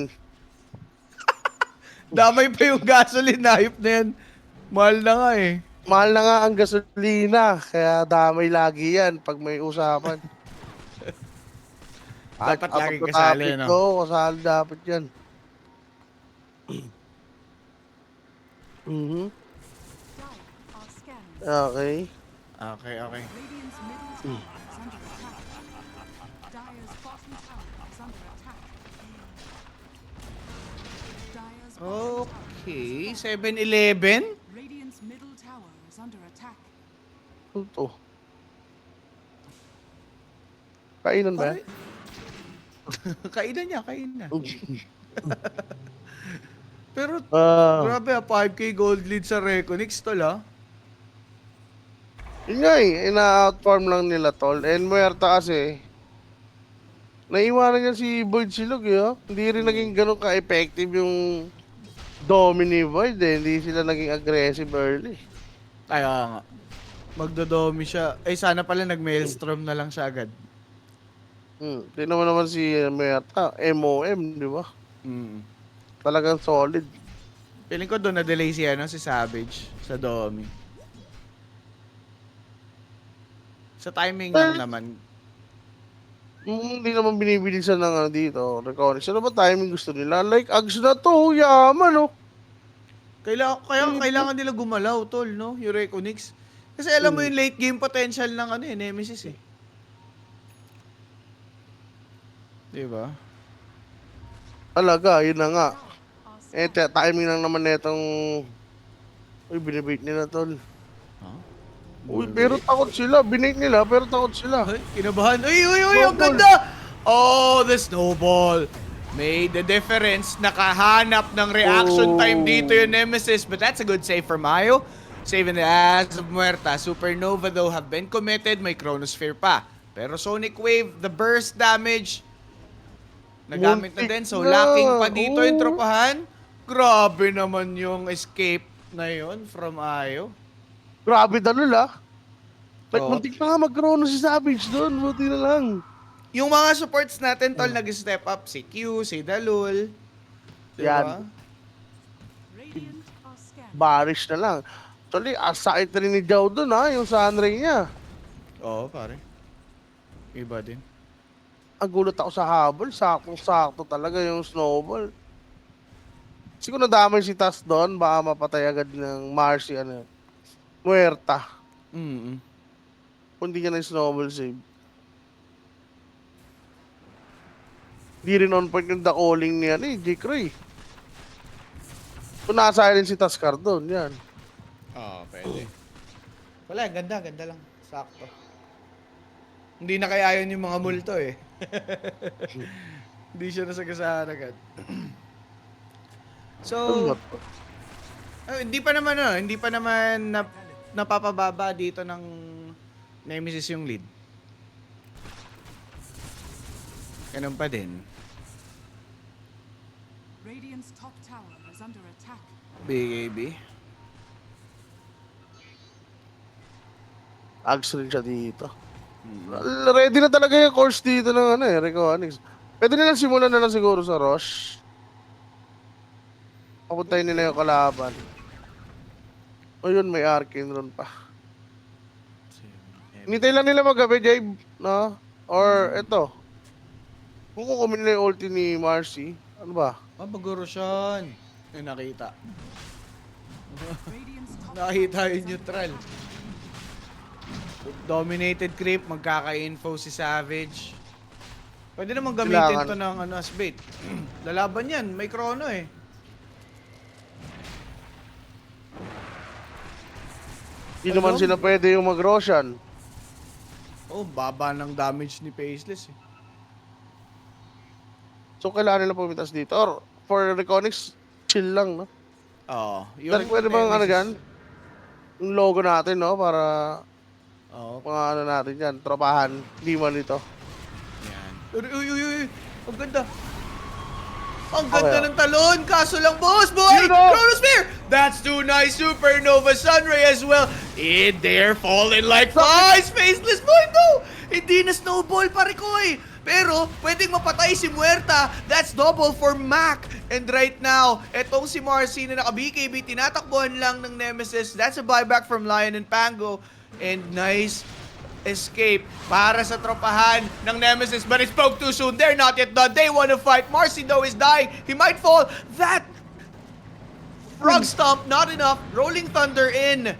Damay pa yung gasoline na hayop na yan. Mahal na nga eh. Mahal na nga ang gasolina, kaya damay lagi yan pag may usapan. Dapat Out lagi of the kasali, topic, no? Oo, kasali dapat yan. Okay. Okay. Okay, 7-Eleven? Radiant's middle tower is under attack. Ano to? Kainan ba yan? Pare, kainan niya, kainan. Pero, Ah, grabe 5K gold lead sa Reconix tol yun nga eh, ina-outfarm lang nila tol. And Muerta kasi, naiwanan niya si Void Silog eh. Oh. Hindi rin naging ganun ka-effective yung Domini Void eh. Hindi sila naging aggressive early. Kaya nga. Magdodomi siya. Eh, sana pala nag-maelstrom na lang siya agad. Tingnan mo naman si Muerta, MOM, di ba? Mm. Talagang solid. Feeling ko doon na-delay si, si Savage sa Domi. Sa timing lang naman. Hindi naman binibilisan ng ano dito, Reconics. Ano ba timing gusto nila? Like, Ags na to, yaman oh. Kailangan nila gumalaw, tol, no? Yung Reconix. Kasi alam mo yung late game potential ng Nemesis eh. Diba? Talaga, yun na nga. Are Timing lang naman netong... Uy, binibait nila tol. Huh? Uy, pero takot sila. Binait nila, pero takot sila. Ay, kinabahan. Uy, ang Snowball. ganda! Oh, the snowball. Made the difference. Nakahanap ng reaction time dito yung Nemesis. But that's a good save for Mayo. Saving the ass of Muerta. Supernova though have been committed. May Chronosphere pa. Pero Sonic Wave, the burst damage, nagamit na din. So, Muntik na. lacking pa dito yung Oo. tropahan. Grabe naman yung escape na yun from Ayo. Grabe dalul ah. Like, Oo. muntik na nga mag-chrono si Savage doon. Buti na lang. Yung mga supports natin, tol, nag-step up. Si Q, si Dalul. Diba? Yan. Radiant are scanning. Barish na lang. Actually, aside rin ni Jao doon ha, yung sunray niya. Oo, pare. Iba din. Ang gulat ako sa habol. Saktong-sakto talaga yung snowball. Siguro nadamay si Tas doon. Baka mapatay agad ng Marcy, Muerta. Mm-mm. Kung di niya na yung snowball save. Di rin on point yung the calling niya Jake Ray. Kung nasa-silent si Taskar doon, yan. Oo, pwede. Wala, ganda lang. Sakto. Hindi na kaya yun yung mga multo eh. Hindi siya nasagasaan agad. Ano So, ba to? hindi pa naman napapababa dito ng Nemesis yung lead. Ganun pa din. Radiant's top tower is under attack. BKB. Ags rin siya dito. Ready na talaga yung course dito ng Reconics. Pwede nila simulan na lang siguro sa Rosh. Papuntahin nila yung kalaban. O yun, may Arcane Rune pa. Hinintay lang nila magabi, Jay, no? Or eto. Kung kukumin nila yung ulti ni Marcy, ano ba? Bagurusyon. Yung nakita. Radiant's top Nakita yung neutral. Dominated creep, magkaka-info si Savage. Pwede naman gamitin Kailangan. to ng as bait. Lalaban yan, may chrono eh. Hindi naman sila pwede yung mag-Roshan. Oh, baba ng damage ni Faceless eh. So, kailangan nila pumitas dito. Or, for Reconics, chill lang, no? Oo. Pero pwede bang dyan? Yung logo natin, no? Para Oo. mga natin dyan, tropahan. Di man ito. Yan. Uy. Ang ganda. Ang ganda Okay. ng talon. Kaso lang, boss, boy! Yun, oh! Chronosphere! That's too nice. Supernova Sunray as well. In there, falling like flies. Faceless boy, no! Hindi na snowball, pare ko eh. Pero, pwedeng mapatay si Muerta. That's double for Mac. And right now, etong si Marcy na naka-BKB, tinatakbuhan lang ng Nemesis. That's a buyback from Lion and Pango. And nice escape para sa tropahan ng Nemesis. But it spoke too soon. They're not yet done. They want to fight. Marcy though is dying. He might fall. That frog stomp, not enough. Rolling Thunder in.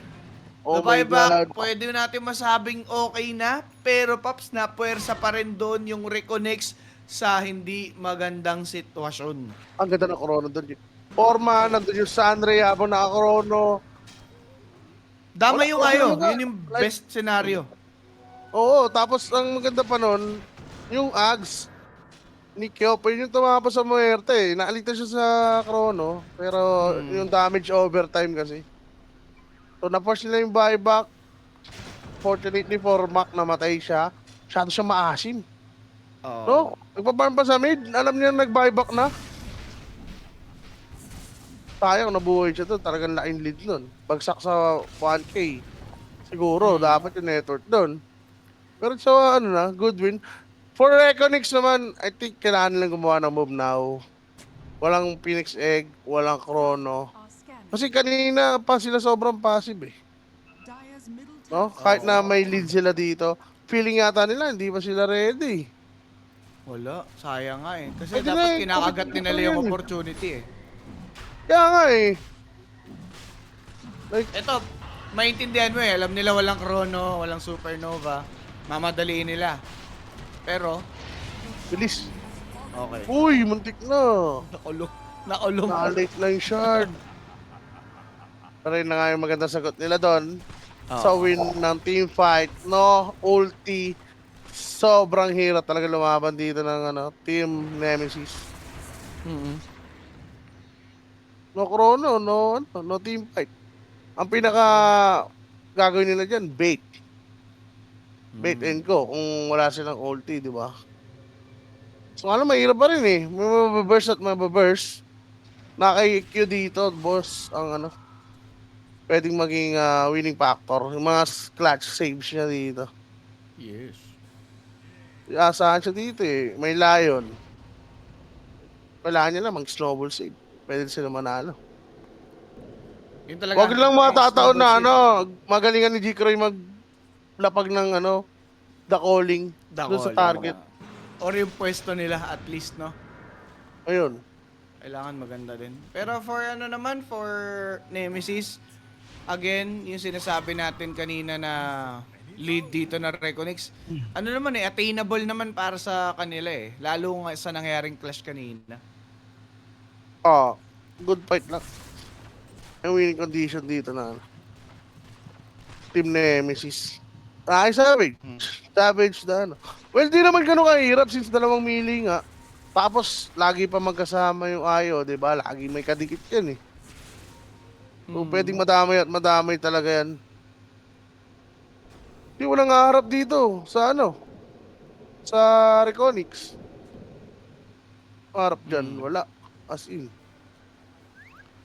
Oh The my buyback, God. pwede natin masabing okay na. Pero Paps, na puwersa pa rin doon yung Reconnects sa hindi magandang sitwasyon. Ang ganda ng Chrono doon. Forma, nandun yung Sunray habang naka-Chrono. Dama Wala- yung wala kayo, talaga. yun yung Like- best scenario. Oo, tapos ang maganda pa nun, yung Ags ni Kyopo, yun yung tumapa sa muerte eh. Naaligtas siya sa Chrono, pero yung damage overtime kasi. So na-force nila yung buyback. Fortunately for Mac, namatay siya. Masyado siya maasim. Oo. No? Nagpa-farm pa sa mid, alam niya nag-buyback na. Sayang, nabuhay siya doon. Talagang laking lead nun. Bagsak sa 1K. Siguro, dapat yung network doon. Pero sa ano na, good win. For Reconnects naman, I think kailangan nilang gumawa ng move now. Walang Phoenix Egg, walang Chrono. Are scanning. Kasi kanina pa sila sobrang passive eh. Dire's middle No? tower. Kahit na may lead sila dito, feeling yata nila hindi pa sila ready. Wala, sayang nga eh. Kasi Pwede na dapat eh, kinakagat kapit- nila kapit- yung yan eh. opportunity eh. Kaya nga eh. Like, Ito, maintindihan mo eh. Alam nila walang chrono, walang supernova. Mamadaliin nila. Pero, bilis. okay. Uy, muntik na. Nakulong. Nakulong. Nalate na yung shard. Pero yun na nga yung magandang sagot nila doon. Sa Oo. win ng team fight, no, ulti. Sobrang hirap talaga lumaban dito ng ano, Team Nemesis. Mm-mm. No chrono, no team fight. Ang pinaka gagawin nila dyan, bait. Bait and go kung wala silang ulti, di ba? So ano, mahirap pa rin eh. May mababurst at mababurst. Naka-EQ dito, boss, ang ano, pwedeng maging winning factor. Yung mga clutch saves niya dito. Yes. Asahan siya dito eh. May Lion. Kailangan niya lang mag-snowball save. Pwede sila manalo. Yun talaga. Huwag lang matataon Snowball na save. ano, magalingan ni Jikroy maglapag ng ano, the calling doon sa Dakoling. target. Or yung pwesto nila at least, no? Ayun. Kailangan maganda din. Pero for ano naman, for Nemesis, again, yung sinasabi natin kanina na lead dito na Reconnects, ano naman eh, attainable naman para sa kanila eh. Lalo nga sa nangyaring clash kanina. Good fight lang. Ang winning condition dito na ano. Team Nemesis. Savage. Savage na ano. Well, di naman ganun kahirap since dalawang mili nga. Tapos, lagi pa magkasama yung Ayo, di ba? Lagi may kadikit yan eh. So, pwedeng madamay at madamay talaga yan. Di walang harap dito sa ano? Sa Reconnects. Harap dyan, wala. As in.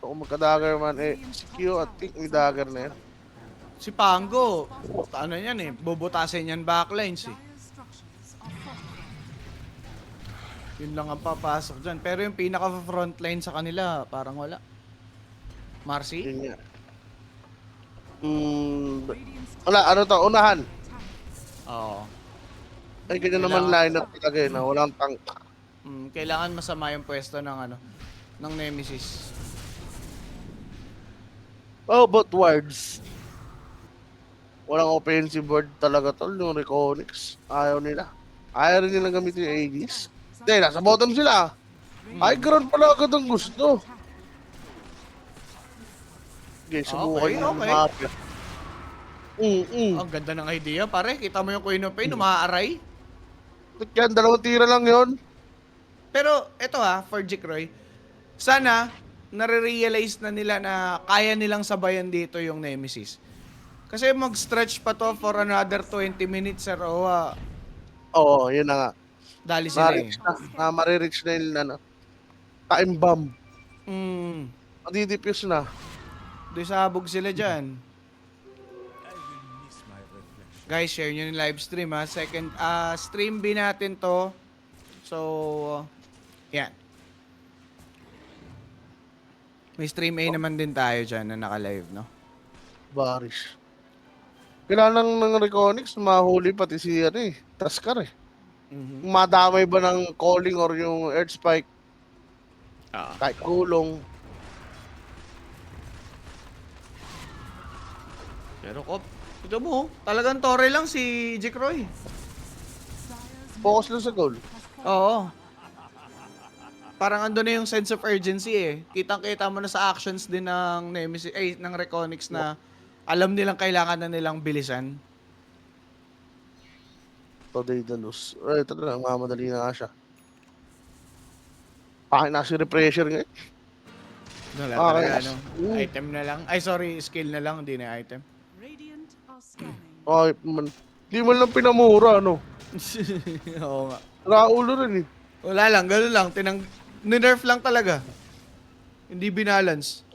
So, kung magka-dagger man, si Q at think may dagger na yan. Si Pango, ano yan eh, bubutasin yan backlines eh. Dire's structures are fortified. Yun lang ang papasok dyan. Pero yung pinaka-frontline sa kanila, parang wala. Marcy? Yun nga. Radiant's Wala, ano to, unahan. tower. Oo. Ay, ganyan naman lineup talaga eh, na walang tank. Kailangan masama yung pwesto ng ano, ng Nemesis. Oh, but wards. Walang offensive board talaga tol, yung Reconnects. Ayaw nila. Ayaw rin nilang gamitin yung Aegis. Hindi, nasa bottom sila. Ay, ground pala agad ang gusto. Okay, subukan Okay, yung okay. mapya. Ang ganda ng idea, pare. Kita mo yung Queen of Pain, umaaray. Yan, dalawang tira lang yon. Pero, eto for Jikroy, sana, nare-realize na nila na kaya nilang sabayan dito yung Nemesis. Kasi mag-stretch pa to for another 20 minutes sa Roa. Oo, yun na nga. Dali sila eh. Ma-reach na. Marireach na yung ano. Time bomb. Madidipuse na. Doon sabog sila dyan. Guys, share nyo yung live stream ha. Second, stream B natin to. So, yan. May stream A naman din tayo dyan na naka-live, no? Barish. Kailangan ng Reconnects, mahuli pati si ano eh. Taskar eh. Madamay ba ng calling or yung earth spike? Kahit kulong. Pero Kop, ito mo, talagang tore lang si Jikroy. Dire's Focus lang sa goal. has Oo. Parang ando na yung sense of urgency eh. Kitang-kita mo na sa actions din ng Nemesis, ay, ng Reconyx na alam nilang kailangan na nilang bilisan. Today the lose. Ay, ito na, mamadali na nga siya. Pakin na si refresher ngayon. Wala Okay. talaga, ano. Item na lang. Ay, sorry, skill na lang, hindi na item. Radiant are scanning. Okay, man. Di man lang pinamura, ano. Oo nga. Raulo rin eh. Wala lang, gano'n lang. Ninerf lang talaga. Hindi binalance.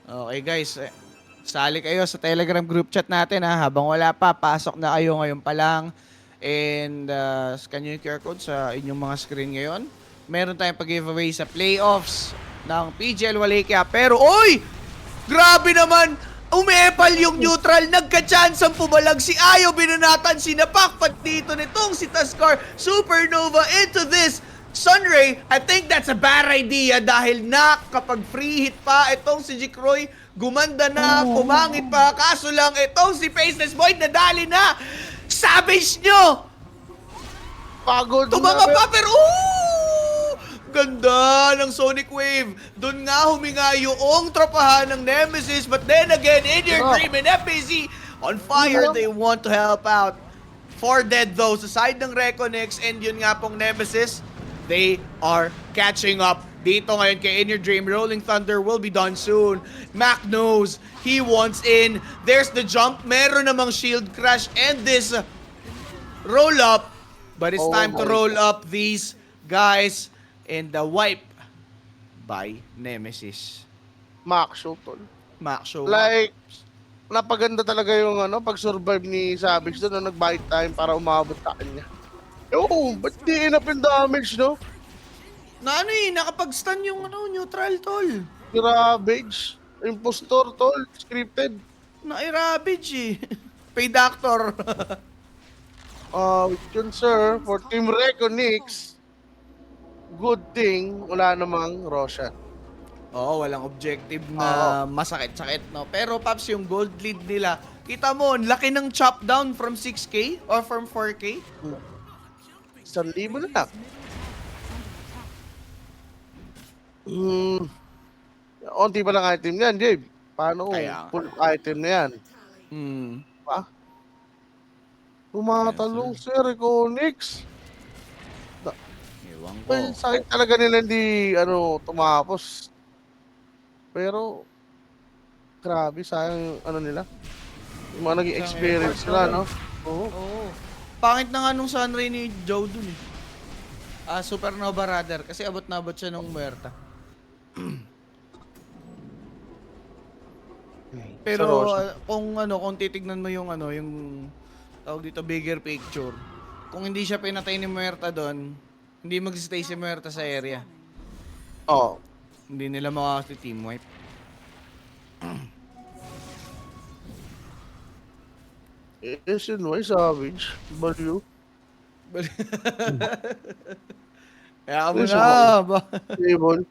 Okay guys, sali kayo sa Telegram group chat natin ha. Habang wala pa, pasok na kayo ngayon pa lang. And scan nyo yung QR code sa inyong mga screen ngayon. Meron tayong pag-giveaway sa playoffs ng PGL Wallachia. Pero, oy! Grabe naman! Umepal yung neutral, nagka-chance ang pumalag si Ayo, binanatan, sinapak, pat dito nitong si Taskar, Supernova into this Sunray. I think that's a bad idea dahil na kapag free hit pa itong si Jikroy, gumanda na, pumangit pa, kaso lang itong si Faceless Void nadali na. Savage nyo! Pagod. Tumanga pa pero ganda ng Sonic Wave. Doon nga huminga yung tropahan ng Nemesis. But then again, in your dream and FAZ on fire, they want to help out. 4 dead though sa side ng Reconyx. And yun nga pong Nemesis, they are catching up. Dito ngayon kay In Your Dream, Rolling Thunder will be done soon. Mac knows he wants in. There's the jump. Meron namang shield crash and this roll up. But it's time to roll up these guys and the wipe by Nemesis. Max show, tol. Max show. Like, napaganda talaga yung pag-survive ni Savage doon na nag-buy time para umabot sa kanya. Oo, ba't di enough yung damage, no? Na ano eh, nakapag-stun yung neutral tol. Ravage, impostor, tol, scripted. Na-ravage eh. Pay doctor. With yun, sir, for Team Reconyx, good thing, wala namang Roshan. Oo, walang objective na masakit-sakit, no? Pero, Paps, yung gold lead nila, kita mo, ang laki ng chop down from 6K or from 4K. 1,000 na lang. Onti pa lang item yan, Jabe. Paano Kaya nga. full item na yan? Hmm. Pa? Tumatalong si Reconyx. Ewan ko. Well, sakit talaga nila hindi tumapos. Pero grabe sayang yung nila. Yung mga naging experience nila, no? Oo. Oo. Pangit na nga nung sunray ni Joe dun eh. Supernova rather. Kasi abot na abot siya nung muerta. Pero Sa Roshan. kung titignan mo yung yung tawag dito bigger picture. Kung hindi siya pinatay ni Muerta doon, hindi mag-stay si Muerta sa area. Oo. Hindi nila makaka-team wipe. SNY Savage, Balyo. Kaya mo Yes, na ba? Table.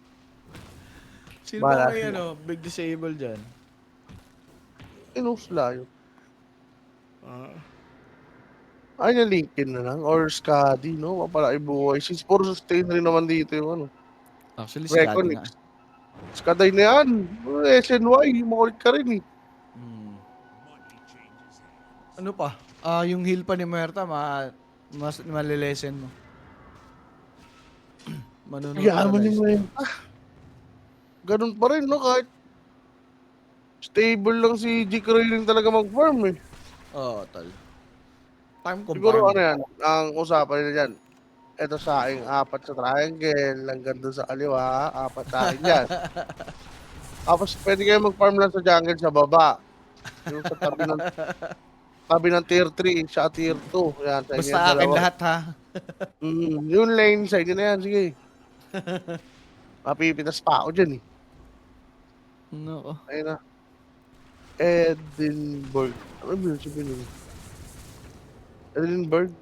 Sino ba Bahala may sila. big disable dyan? Inusla yun. Ay, na Lincoln na lang. Or Scadi, no? Mapalaki buhay. Since puro sustain rin naman dito yung Actually, si Gadi nga. Reconyx. Skaday na yan. SNY, makulit ka rin eh. Hmm. Ano pa? Yung heal pa ni Muerta, mas malilesen mo. Manunod Kaya ka, naman guys. yung ngayon. Ganun pa rin, no? Kahit stable lang si G. Croy rin talaga mag-farm eh. Oo, tol. Farm ko Siguro farm. yan, ang usapan nila dyan. Ito sa aking 4 sa triangle, hanggang doon sa kaliwa, 4 sa akin dyan. Tapos pwede kayo mag-farm lang sa jungle sa baba. Yung sa tabi ng tier 3, sa tier 2. Yan, sa inyo Basta yung akin dalawa. lahat ha. Yung lane sa inyo na yan, sige. Mapipitas pa ako dyan eh. No. Ayun na. Edinburgh. Ano ba yun sabihin nila? Edinburgh?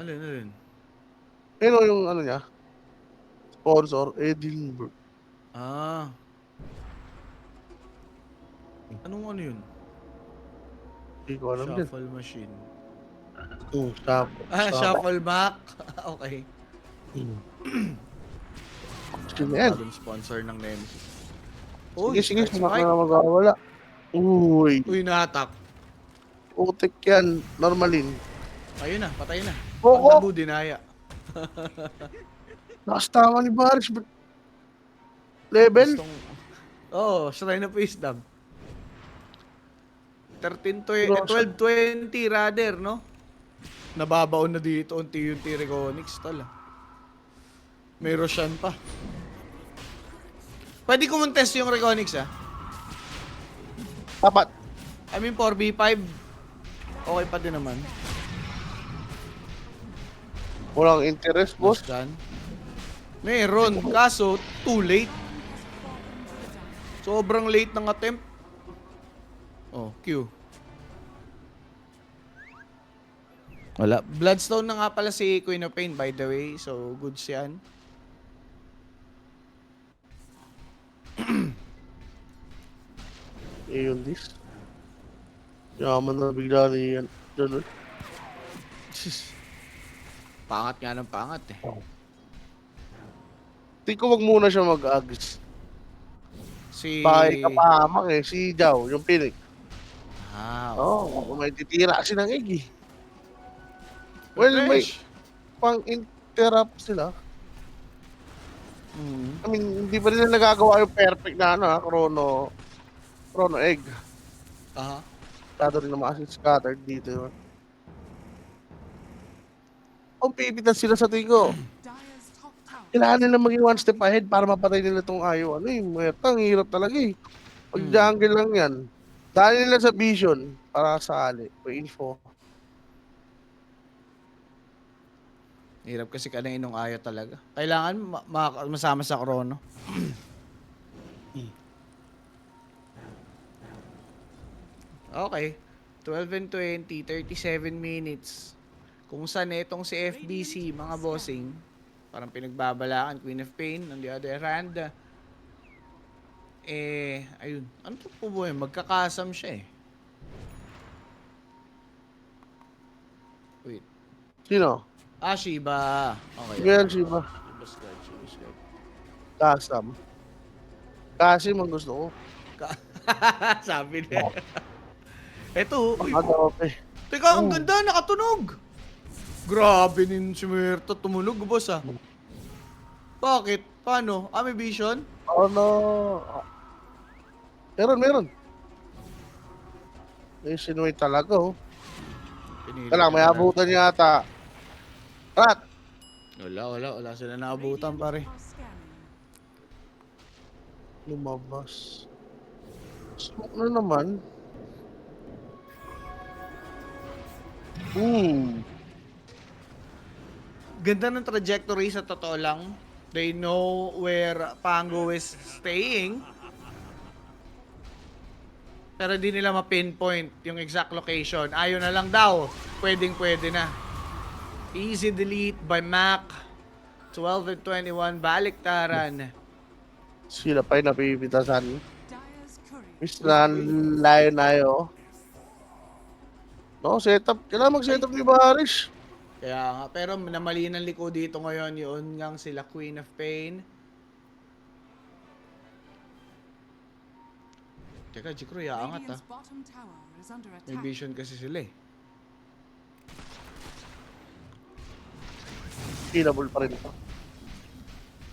Alin? Ayun o yung niya. Sponsor, Edinburgh. Anong yun? Hindi ko alam din. Shuffle machine. Shuffle. Shuffle back. Okay. Sige na yan. Bagong sponsor ng Nemesis. Sige, sige. Strike, Sumak strike. na magkawala. Uy. Uy, na-attack. Utik yan. Normalin. Ayun na, patay na. Oo. Pagdabu, dinaya. Nakastawa ni Baris. Level? Shrine of Wisdom. 1220 rather, no? Nababaon na dito unti-unti Reconyx, tala. May Roshan pa. Pwede ko test yung Reconyx, ah. Dapat. I mean, 4v5. Okay pa din naman. Walang interest, boss. Roshan. Meron. Kaso, too late. Sobrang late ng attempt. Oh, Q. Wala. Bloodstone na nga pala si Queen of Pain, by the way. So, goods yan. Yun this. Yaman na bigla ni yan. Dyan, Pangat nga ng pangat eh. Hindi ko wag muna siya mag-ags. Si... Bakit kapahamak eh. Si Jao, yung Phoenix. Oo. May titira kasi ng egg eh. Well, may pang-interrupt sila. I mean, hindi pa rin nagagawa yung perfect na chrono egg. Aha. Tado rin naman kasi scattered dito. Kung pipitan sila sa tigo, Dire's top tower. kailangan nila maging one step ahead para mapatay nila itong ayaw. Muertang, hirap talaga eh. Pag jungle lang yan, dahil nila sa vision para sa ali, o info. Hirap kasi kanain nung ayaw talaga. Kailangan masama sa chrono. Okay. 12 and 20, 37 minutes. Kung saan itong si FBC, mga bossing, parang pinagbabalakan, Queen of Pain, on the other hand, ayun. Ano to po ba yun? Magkakasam siya eh. Wait. Sino? Shiba. Okay. Sige yan, Shiba. Shiba's God, Shiba's God. Kasam. Kasi ang gusto ko. Sabi niya. Eto, uy, Pagkakape. teka, ang ganda, nakatunog. Grabe nin si Muerto, tumunog, boss ah. Bakit? Paano? May vision? Oh no. Meron. May sinuwi talaga oh. Pinili Kailangan may ka na. abutan yata. Rat! Wala sila naabutan pare. Are scanning. Lumabas. Smoke na naman. Ganda ng trajectory sa totoo lang. They know where Pango is staying. Pero di nila ma-pinpoint yung exact location. Ayaw na lang daw. Pwede na. Easy delete by Mac. 12 and 21, baliktaran. Sila pa yung napipitasan. Dire's courier. Miss na layo na yun. No, setup. Kailangan mag-setup ni Baris. Kaya nga, pero namali ng liko dito ngayon, yun ngang sila Queen of Pain. Teka, Jikro, yaangat Radiant's bottom tower is under May attack. vision kasi sila eh. Killable pa rin ito.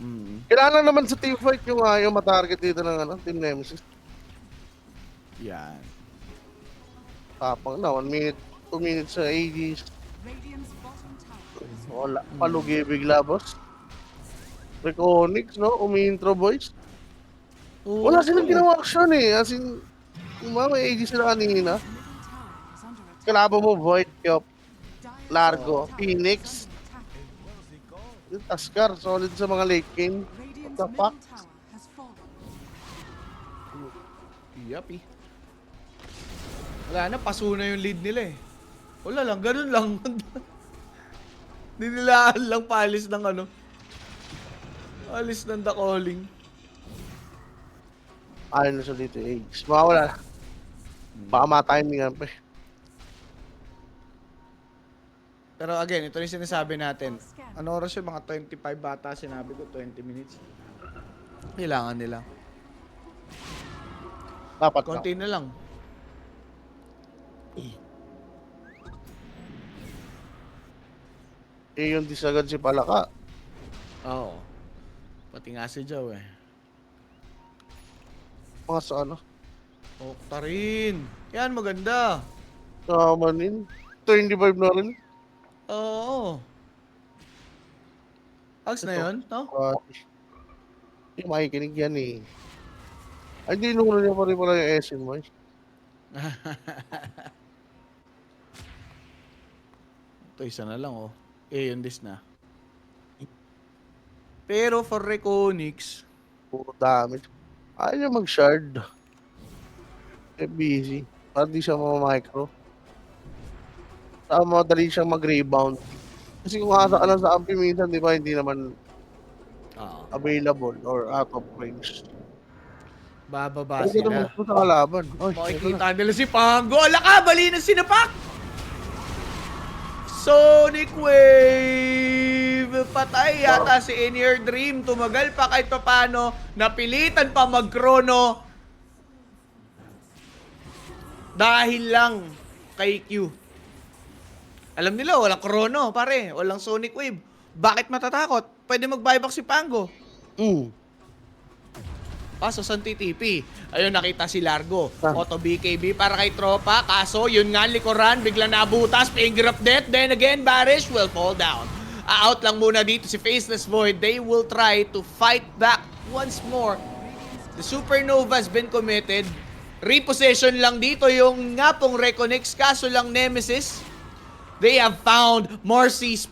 Mm. Kailangan naman sa team fight yung matarget dito ng Team Nemesis. Yan. Tapang na, 1 minute, 2 minutes sa ADs. Radiant's bottom tower is Wala, palugi bigla boss. Reconyx, no? Umi-intro boys. Wala silang ginawa action eh. As in, may AD sila kanina. middle tower is under attack. Kalaban mo, Void, Kyop, Dire's Largo, top tower Phoenix. is under attack. yung Taskar, solid sa mga late game. Radiant's the middle fuck? tower has fallen. Yuppie. Wala na, paso na yung lead nila eh. Wala lang, ganun lang. Dinilaan lang paalis ng ano. Alis ng the calling. Ayaw na sa dito, Aegis. Mawala na. Baka ma-timing yan pa eh. Pero again, ito yung sinasabi natin. Ano oras yung mga 25 bata? Sinabi ko 20 minutes. Kailangan nila. Dapat lang. Konti na lang. Eh, yung disagad si Palaka. Oo. Pati nga si Joe eh. Mga sa ano. Okta rin. Yan, maganda. Kamanin. 25 na rin. Oo. Hugs na Ito. yun, no? Hindi makikinig yan eh. Ay, hindi nung niya pa rin pala yung SM mo. Ito, isa na lang, oh. Yun this na. Pero for Reconyx, Puro damage. Ayaw niya mag-shard. Eh, busy. Para di siya mamamicro. Saka madali siyang mag-rebound. Kasi kung asa ka lang sa ampi minsan, di ba, hindi naman available or out of range. bababa Ay, sila. naman sa kalaban. Oy, ito na. Makikita nila si Pango. Ala ka! Bali ng sinapak! Sonic Wave! Patay yata si In Your Dream. Tumagal pa kahit papano. Napilitan pa mag-chrono. Dahil lang kay Q. Alam nila, walang chrono, pare. Walang Sonic Wave. Bakit matatakot? Pwede mag-buyback si Pango. Kaso sa TTP. Ayun, nakita si Largo. Auto BKB para kay Tropa. Kaso, yun nga, likuran. Bigla nabutas. Finger of death. Then again, Barish will fall down. Out lang muna dito si Faceless Void. They will try to fight back once more. The Supernova has been committed. Repossession lang dito yung nga pong Reconnects. Kaso lang Nemesis. They have found Marcy's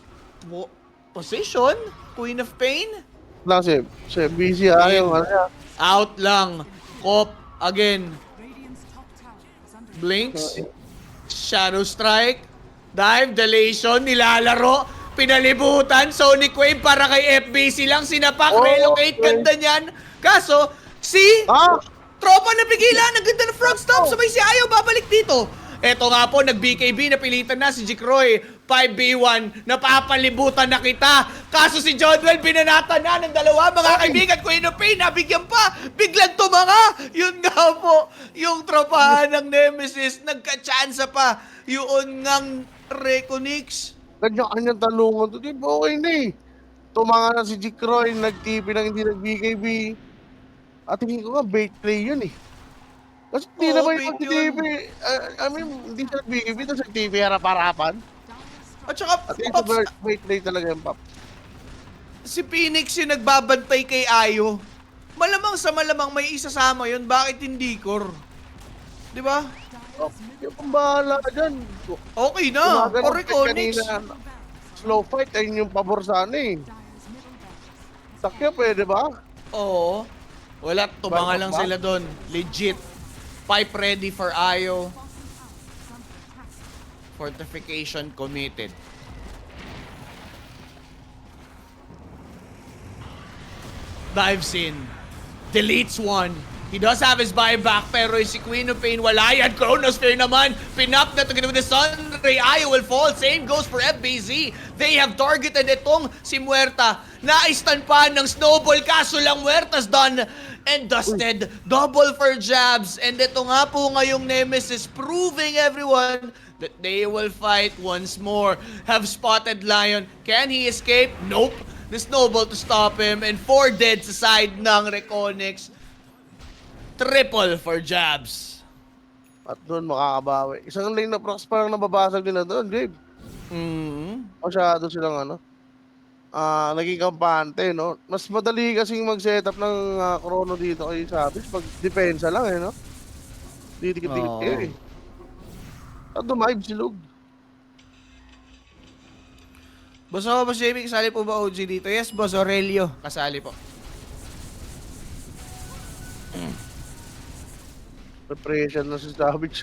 position. Queen of Pain. Lang si busy yung ano niya. Out lang. Cop again. Radiant's top tower is under Blinks. Shadow Strike. Dive. Delation. Nilalaro. Pinalibutan. Sonic Wave para kay FBC lang. Sinapak. Oh, Relocate. okay. Ganda niyan. Kaso, si Tropa napigilan. Ang ganda ng frog stomp. Sabay si Ayaw babalik dito. Eto nga po, nag-BKB, napilitan na si Jikroy. 5v1, napapalibutan na kita. Kaso si Jodwell, binanatan na ng dalawa. Mga kaibigan, Queen of Pain, nabigyan pa. Biglang tumanga. Yun nga po, yung tropahan ng Nemesis, nagka-chansa pa. Yun ngang Reconnects. Kanya-kanyang talungan to. Di ba okay na eh. Tumanga na si Jikroy, nag-TP lang hindi nag-BKB. At tingin ko nga, bait play yun eh. Kasi hindi Oo, naman bait yung yun. TP. I mean, hindi siya nag-BKB, tapos nag-TP harap-harapan. At saka, At ito, Pops, bait play talaga yung Pop. si Phoenix yung nagbabantay kay Ayo. Malamang sa malamang may isasama yun. Bakit hindi core? Di ba? Oh, yung pambahala ka dyan. Okay na. Gumagano For fight Reconnects. kanina. Slow fight, ayun yung pabor sana eh. Dyer's middle barracks. Sakya, pwede ba? Oo. Wala, tumanga Bye, lang Papa. sila doon. Legit. Pipe ready for Ayo. Fortification committed. Dives in. Deletes one. He does have his buyback, pero si Queen of Pain wala yan. Chronosphere naman. Pinap na together with the Sun Ray. Ayo will fall. Same goes for FBZ. They have targeted itong si Muerta. Na-stun pa ng Snowball. Kaso lang Muerta's done and dusted. Double for jabs. And ito nga po ngayong Nemesis proving everyone that they will fight once more. Have spotted Lion. Can he escape? Nope. The Snowball to stop him. And 4 dead sa side ng Reconnects. Triple for jabs. At doon makakabawi. Isang lane na procs parang nababasag nila doon, Gabe. Masyado silang ano. Naging kampante, no? Mas madali kasing mag-setup ng chrono dito kay Savage pag depensa lang, eh, no? Didikit-dikit Oo. kayo, eh. At dumive si Lug. Boss Jamie, kasali po ba OG dito? Yes, Boss Aurelio. Kasali po. Repression na si Savage.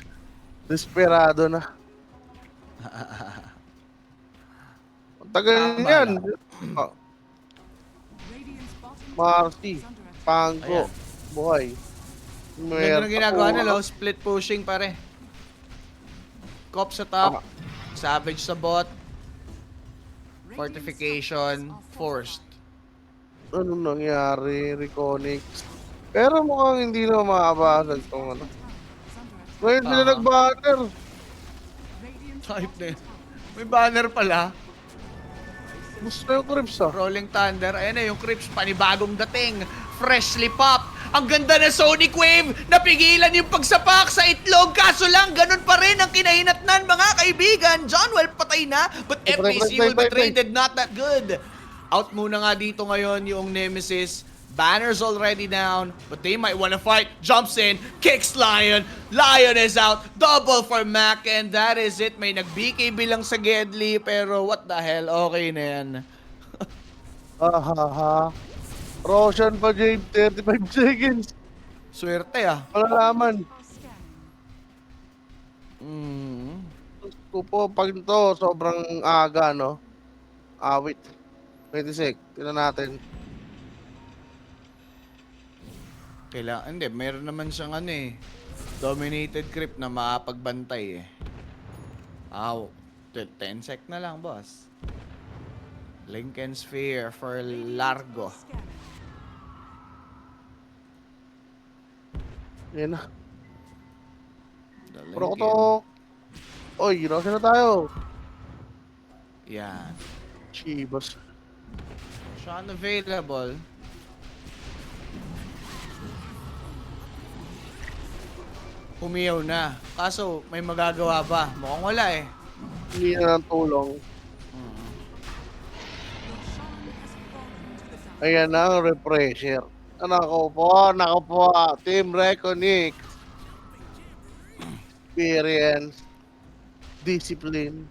Desperado na. Ang tagal Tama niyan. Radiant's bottom Marty, is under attack. Pangko, Ayan. Buhay. Ganda na ginagawa nila, oh. Split pushing pare. Cop sa top. Savage sa bot. Fortification forced. Ano nangyari, Reconnect? Pero mukhang hindi na maabasan tong ano. Ngayon sila Aha. nag-banner. Type na yun. May banner pala. Gusto yung Crips ah. Rolling Thunder. Ayan na yung Crips. Panibagong dating. Freshly pop. Ang ganda na Sonic Wave. Napigilan yung pagsapak sa itlog. Kaso lang, ganun pa rin ang kinahinatnan mga kaibigan. John Well patay na. But FPC will be traded. Not that good. Out muna nga dito ngayon yung Nemesis. Banner's already down, but they might want to fight. Jumps in, kicks Lion. Lion is out. Double for Mac, and that is it. May nag-BKB lang sa Gedli, pero what the hell, okay na yan. Ha. Roshan pa, James. 35 seconds. Swerte ah. Malalaman. Mm. Gusto po, pag ito, sobrang aga, no? Wait. 20 sec. Tignan natin. Hindi, mayroon naman siyang ano eh. Dominated creep na makapagbantay eh. 10 sec na lang, boss. Lincoln Sphere for Largo. Yan na. The Pero ko Lincoln. to. Oy, Roshan na tayo. Yan. Chivas. Siya available. Umiyaw na. Kaso, may magagawa ba? Mukhang wala eh. Hindi na ng tulong. Ayan na ang refresher. Nako po. Team Reconnect. Experience. Discipline.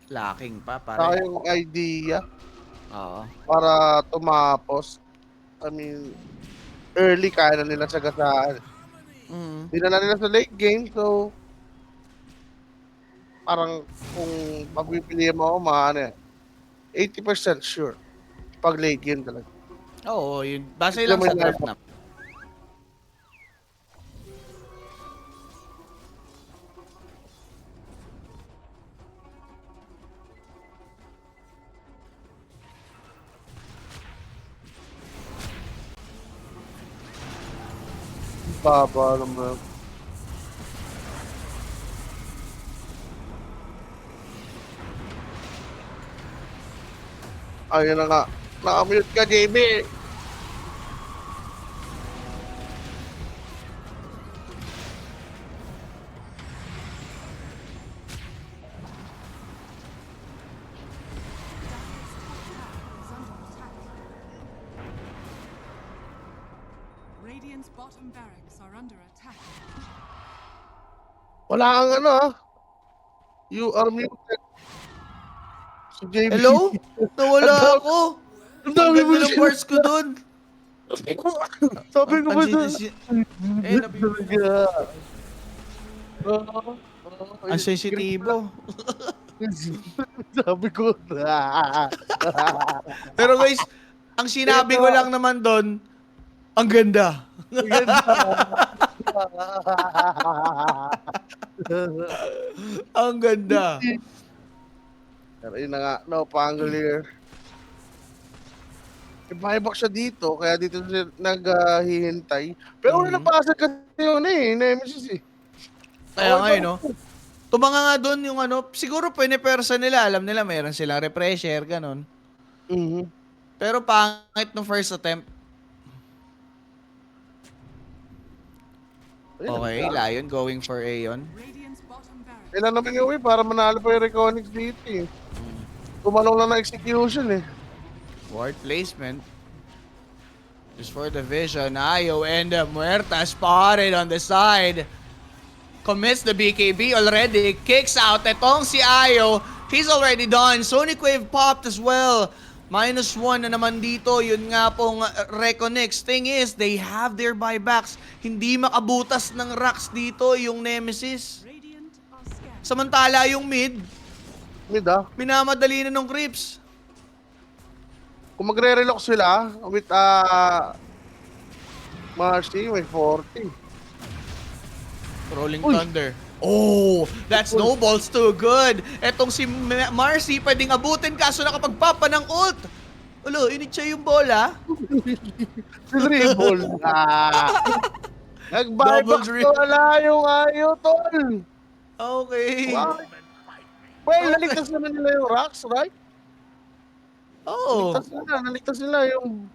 Lacking pa, Saka pare. yung idea Oo. para tumapos. I mean, early kaya na nila sagasaan. Mm. Dinala nila sa late game, so parang kung pagpipiliin mo ako, ano 80% sure. Pag late game talaga. Oo, yun. Base lang sa draft na. Baba naman. Ayun na nga. Nakamute ka, JB. Radiant's bottom barracks are under attack. Wala kang ano ah. You are muted. Si JB. Hello? Nawala ako. Ang Ang dami mo ganda ng siya. parts ko dun. Sabi ko ba Ang doon? Ang sensitibo. Sabi ko Pero guys, ang sinabi ko lang naman doon, ang ganda. Ang ganda. Pero yun na nga, no, Pangolier. Buyback siya dito, kaya dito siya naghihintay. Pero wala napasag kasi yun Nemesis eh. Kaya nga no. Tumanga nga doon yung ano, siguro pinipersa nila, alam nila mayroon silang refresher, ganun. Mhm. Pero pangit nung first attempt. Okay, Lion going for Aeon. Radiant's bottom barracks. Kailan naman yung para manalo pa yung Reconnect dito eh. Tumalong lang na execution eh. Ward placement. Just for the vision. Ayo and Muerta spotted on the side. Commits the BKB already. Kicks out. Etong si Ayo. He's already done. Sonic Wave popped as well. -1 na naman dito. Yun nga pong Reconnects. Thing is, they have their buybacks. Hindi makabutas ng racks dito yung Nemesis. Radiant are scattered. Samantala yung mid, Mid ah. minamadali na ng creeps. Kung magre-relock sila with Marcy, may 40. Rolling Uy. Thunder. Oh, that snowball's too good. Etong si Marcy pwedeng abutin kaso nakapagpapa ng ult. Ulo, init siya yung bola. Si Dribble. Nag-buyback Double dribble. na wala yung ayo, tol. Okay. Wow. Well, naligtas naman nila yung rocks, right? Oh. Naligtas nila yung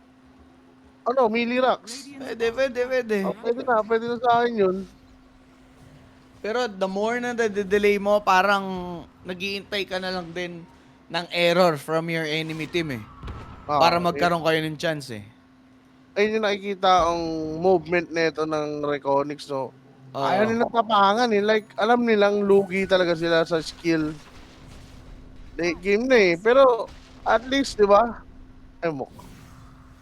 melee rocks. Pwede. Oh, pwede na sa akin yun. Pero the more na delay mo, parang nagiintay ka na lang din ng error from your enemy team eh. Para magkaroon kayo ng chance eh. Ayun yung nakikita ang movement nito ng Reconyx, no? Oo. Ayaw nila tapangan eh. Like, alam nilang lugi talaga sila sa skill. Late game na eh. Pero, at least, di ba? Ay mo.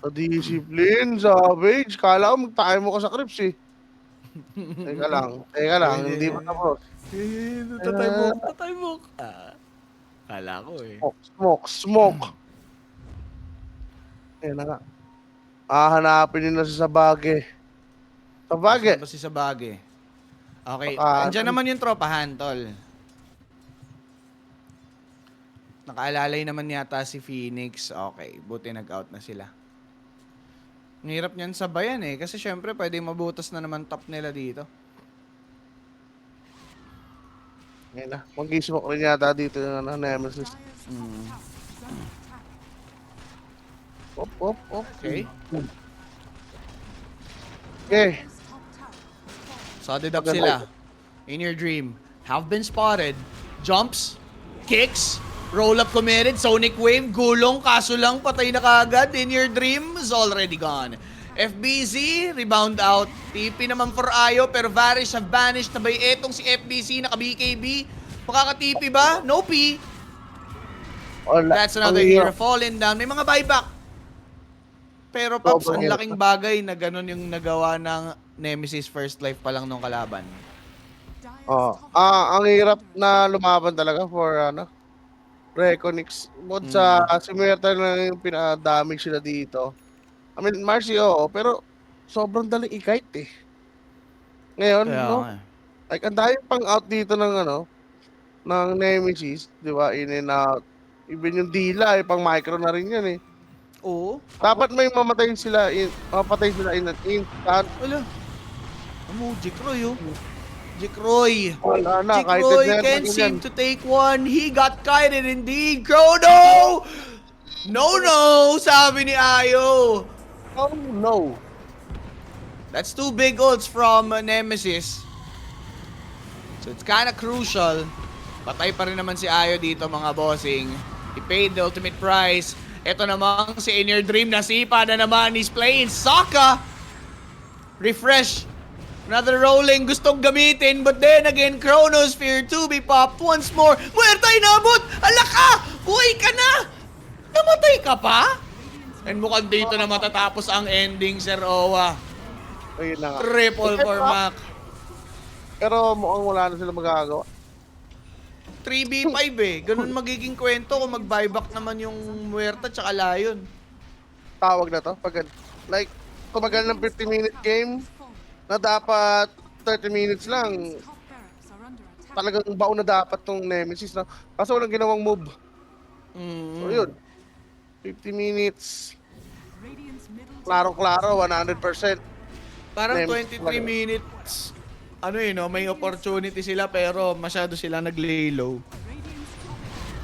Sa discipline, savage. Kala ko magtayo mo ka sa creeps eh. Teka lang. Hindi pa tapos. Tatay mo. Kala ko eh. Smoke. Ayan na nga. Hanapin nila sa Sabage. Sabage. Basta sa bagay. Okay. Baka- Andiyan naman yung tropahan, tol. Nakaalalay naman yata si Phoenix. Okay. Buti nag-out na sila. Ang hirap niyan sabayan eh. Kasi syempre pwede mabutas na naman top nila dito. Ayan na. Mag-smoke rin yata dito yung Nemesis. Dire's top tower is under attack. Op. Okay. Okay. Radiant's top tower. Sodded up sila. In your dream. Have been spotted. Jumps. Kicks. Roll up committed. Sonic wave. Gulong. Kaso lang patay na kagad. In your dream is already gone. FBZ. Rebound out. TP naman for Ayo. Pero Varish have vanished. Nabay etong si FBZ. Naka-BKB. Makaka-TP ba? No P. That's another hero falling down. May mga buyback. Pero Pops, ang laking bagay na ganun yung nagawa ng Nemesis First Life pa lang nung kalaban. Dire's Oh. top tower Ang is hirap under na lumaban talaga for Reconyx. Mod sa Simueta na yung pinadamage sila dito. I mean, Marcy, oo, pero sobrang daling i-kite eh. Ngayon, Kaya no? nga. Like, ang dahil pang out dito ng ng Nemesis, di ba? In and out. Even yung Dila, pang micro na rin yan eh. Oo. Dapat may mamapatay sila in an instant. Wala. Amo, Jikroy oh. Jikroy. Wala na, kahit Jikroy na can't yan. seem to take one. He got kited indeed. Chrono! No, sabi ni Ayo. Oh no. That's two big ults from Nemesis. So it's kinda crucial. Patay pa rin naman si Ayo dito mga bossing. He paid the ultimate price. Ito namang si In Your Dream nasipa na naman. He's playing Sokka. Refresh. Another rolling gustong gamitin. But then again, Chronosphere 2 be popped once more. Muerta inabot! Ala ka! Buhay ka na! Namatay ka pa? And mukhang dito na matatapos ang ending, Sir Owa. Ayun na nga. Triple for Mac. Pero mukhang wala na sila magagawa. 3v5 eh. Ganun magiging kwento kung mag-buyback naman yung Muerta tsaka Lion. Tawag na to. Like, tumagal ng 50-minute game na dapat 30 minutes lang. top barracks are under attack. Talagang baon na dapat tong Nemesis na. Kaso walang ginawang move. So yun. 50 minutes. Radiant's middle Klarong-klaro, 100%. Parang Nemesis 23 minutes. Ano yun, no? May opportunity sila pero masyado sila nag-lay low. Radiant's top tower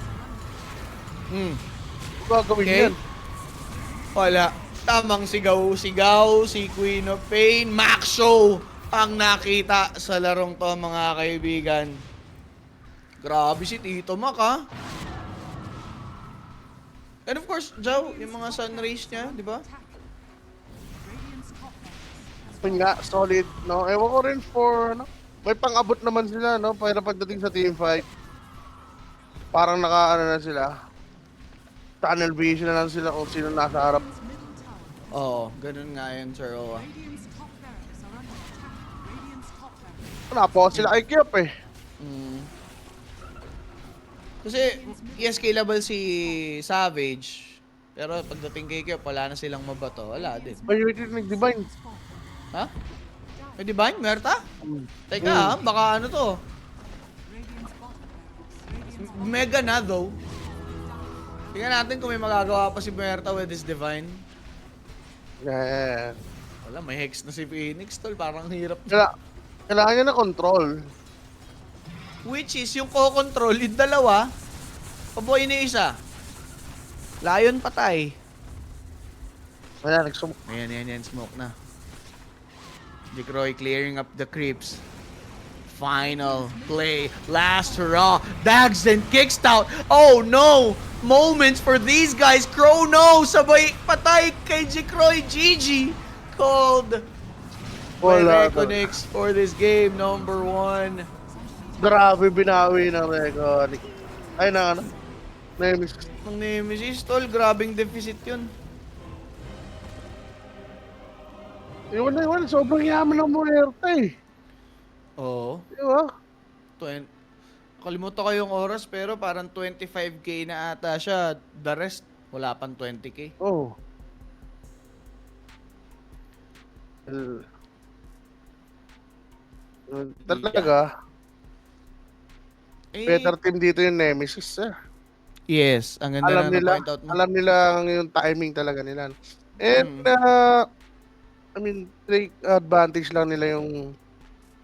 is under Gagawin Okay. yan. Wala. Tamang sigaw-sigaw, si Queen of Pain, Max Show ang nakita sa larong to mga kaibigan. Grabe si Tito Mac ha. And of course, Jow, yung mga sun rays niya, di ba? attack. Radiant's top barracks Yun nga, solid. No? Ewan ko rin for, may pang-abot naman sila, no? Pero pagdating sa team fight, parang na sila. Tunnel vision na lang sila kung sino nasa harap. middle tower. Oo, ganun nga yun, Sir Owa. Radiant's top barracks are under attack. Radiant's top barracks. Wala po sila kay Kyop eh. Kasi, yes, killable si Savage. Pero pagdating kay Kyop, wala na silang mabato. Wala din. May nag-divine. Ha? May Divine? Merta? Teka ha, baka ano to? Mega na though. Tingnan natin kung may magagawa pa si Muerta with his Divine. Yeah. Wala, may Hex na si Phoenix, tol. Parang hirap. Kailangan niya na control. Which is, yung co-control, yung dalawa, paboy ni isa. Lion patay. Ayan, nagsum... Ayan, smoke na. Jikroy clearing up the creeps. Final play, last hurrah. Dags and kicks out. Oh no! Moments for these guys. Chrono sabay patay kay Jikroy. GG called by Wala. Reconnects for this game number 1. Grabe binawi ng Reconic. Ay, na ano? Nemesis. Ang Nemesis, tol, grabing deficit yun. Iwan, sobrang yaman ng Muerta eh. Oo. Di ba? Kalimutan ko yung oras pero parang 25k na ata siya. The rest, wala pang 20k. Oh. Talaga, Eh, better team dito yung Nemesis eh. yes, ang ganda Alam na nila, na-point out mo. alam nila yung timing talaga nila. And, I mean, take advantage lang nila yung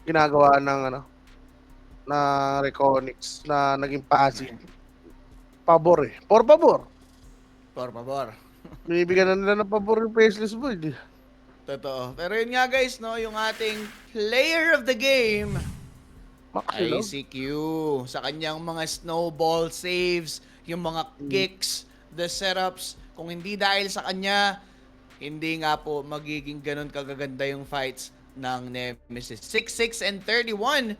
ginagawa ng ano, na Reconics na naging passive. Pabor eh. Por pabor. Por favor. Binibigyan na nila ng pabor yung Faceless Void. Totoo. Pero yun nga guys, no, yung ating player of the game, Maxilo. ICQ, sa kanyang mga snowball saves, yung mga kicks, the setups, kung hindi dahil sa kanya, hindi nga po magiging ganun kagaganda yung fights ng Nemesis. 6-6 and 31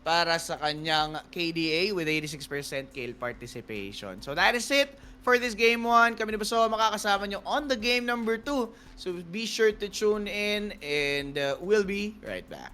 para sa kanyang KDA with 86% kill participation. So that is it for this game 1. Kami na Baso makakasama nyo on the game number 2. So be sure to tune in and we'll be right back.